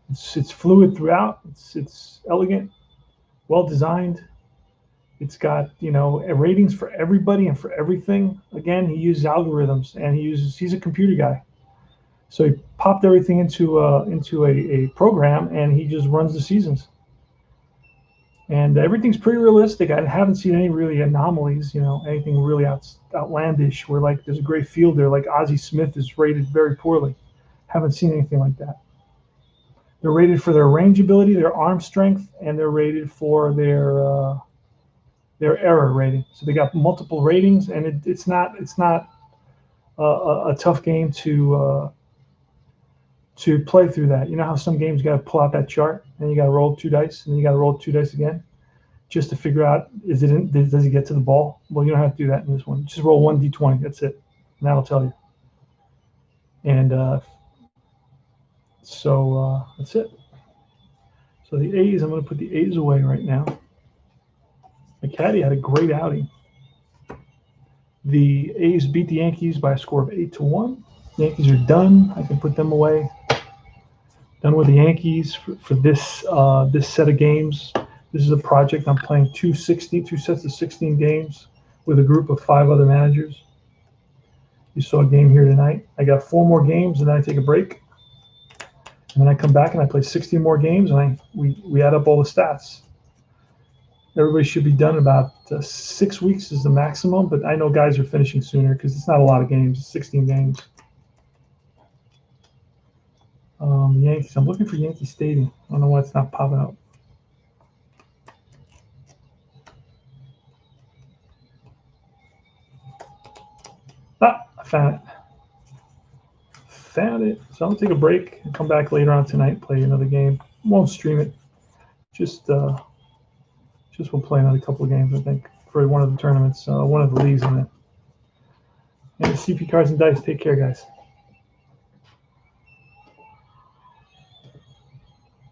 It's fluid throughout. It's elegant, well designed. It's got, ratings for everybody and for everything. Again, he uses algorithms, and he's a computer guy. So he popped everything into a program, and he just runs the seasons. And everything's pretty realistic. I haven't seen any really anomalies, anything really outlandish where like there's a great fielder like Ozzie Smith is rated very poorly. Haven't seen anything like that. They're rated for their range ability, their arm strength, and they're rated for their error rating. So they got multiple ratings, and it's not a tough game to play through that. You know how some games you got to pull out that chart and you got to roll 2 dice, and then you got to roll 2 dice again just to figure out does it get to the ball? Well, you don't have to do that in this one. Just roll 1 d20. That's it, and that'll tell you. And so that's it. So the A's, I'm going to put the A's away right now. McCaddy had a great outing. The A's beat the Yankees by a score of 8-1. The Yankees are done. I can put them away. Done with the Yankees for this set of games. This is a project. I'm playing 2 sets of 16 games with a group of 5 other managers. You saw a game here tonight. I got 4 more games, and then I take a break. And then I come back and I play 60 more games, and we add up all the stats. Everybody should be done about 6 weeks is the maximum, but I know guys are finishing sooner because it's not a lot of games. It's 16 games. Yankees. I'm looking for Yankee Stadium. I don't know why it's not popping up. I found it. So I'm gonna take a break and come back later on tonight, play another game. Won't stream it. Just we'll play another couple of games, I think, for one of the tournaments, one of the leagues in it. And CP Cards and Dice. Take care, guys.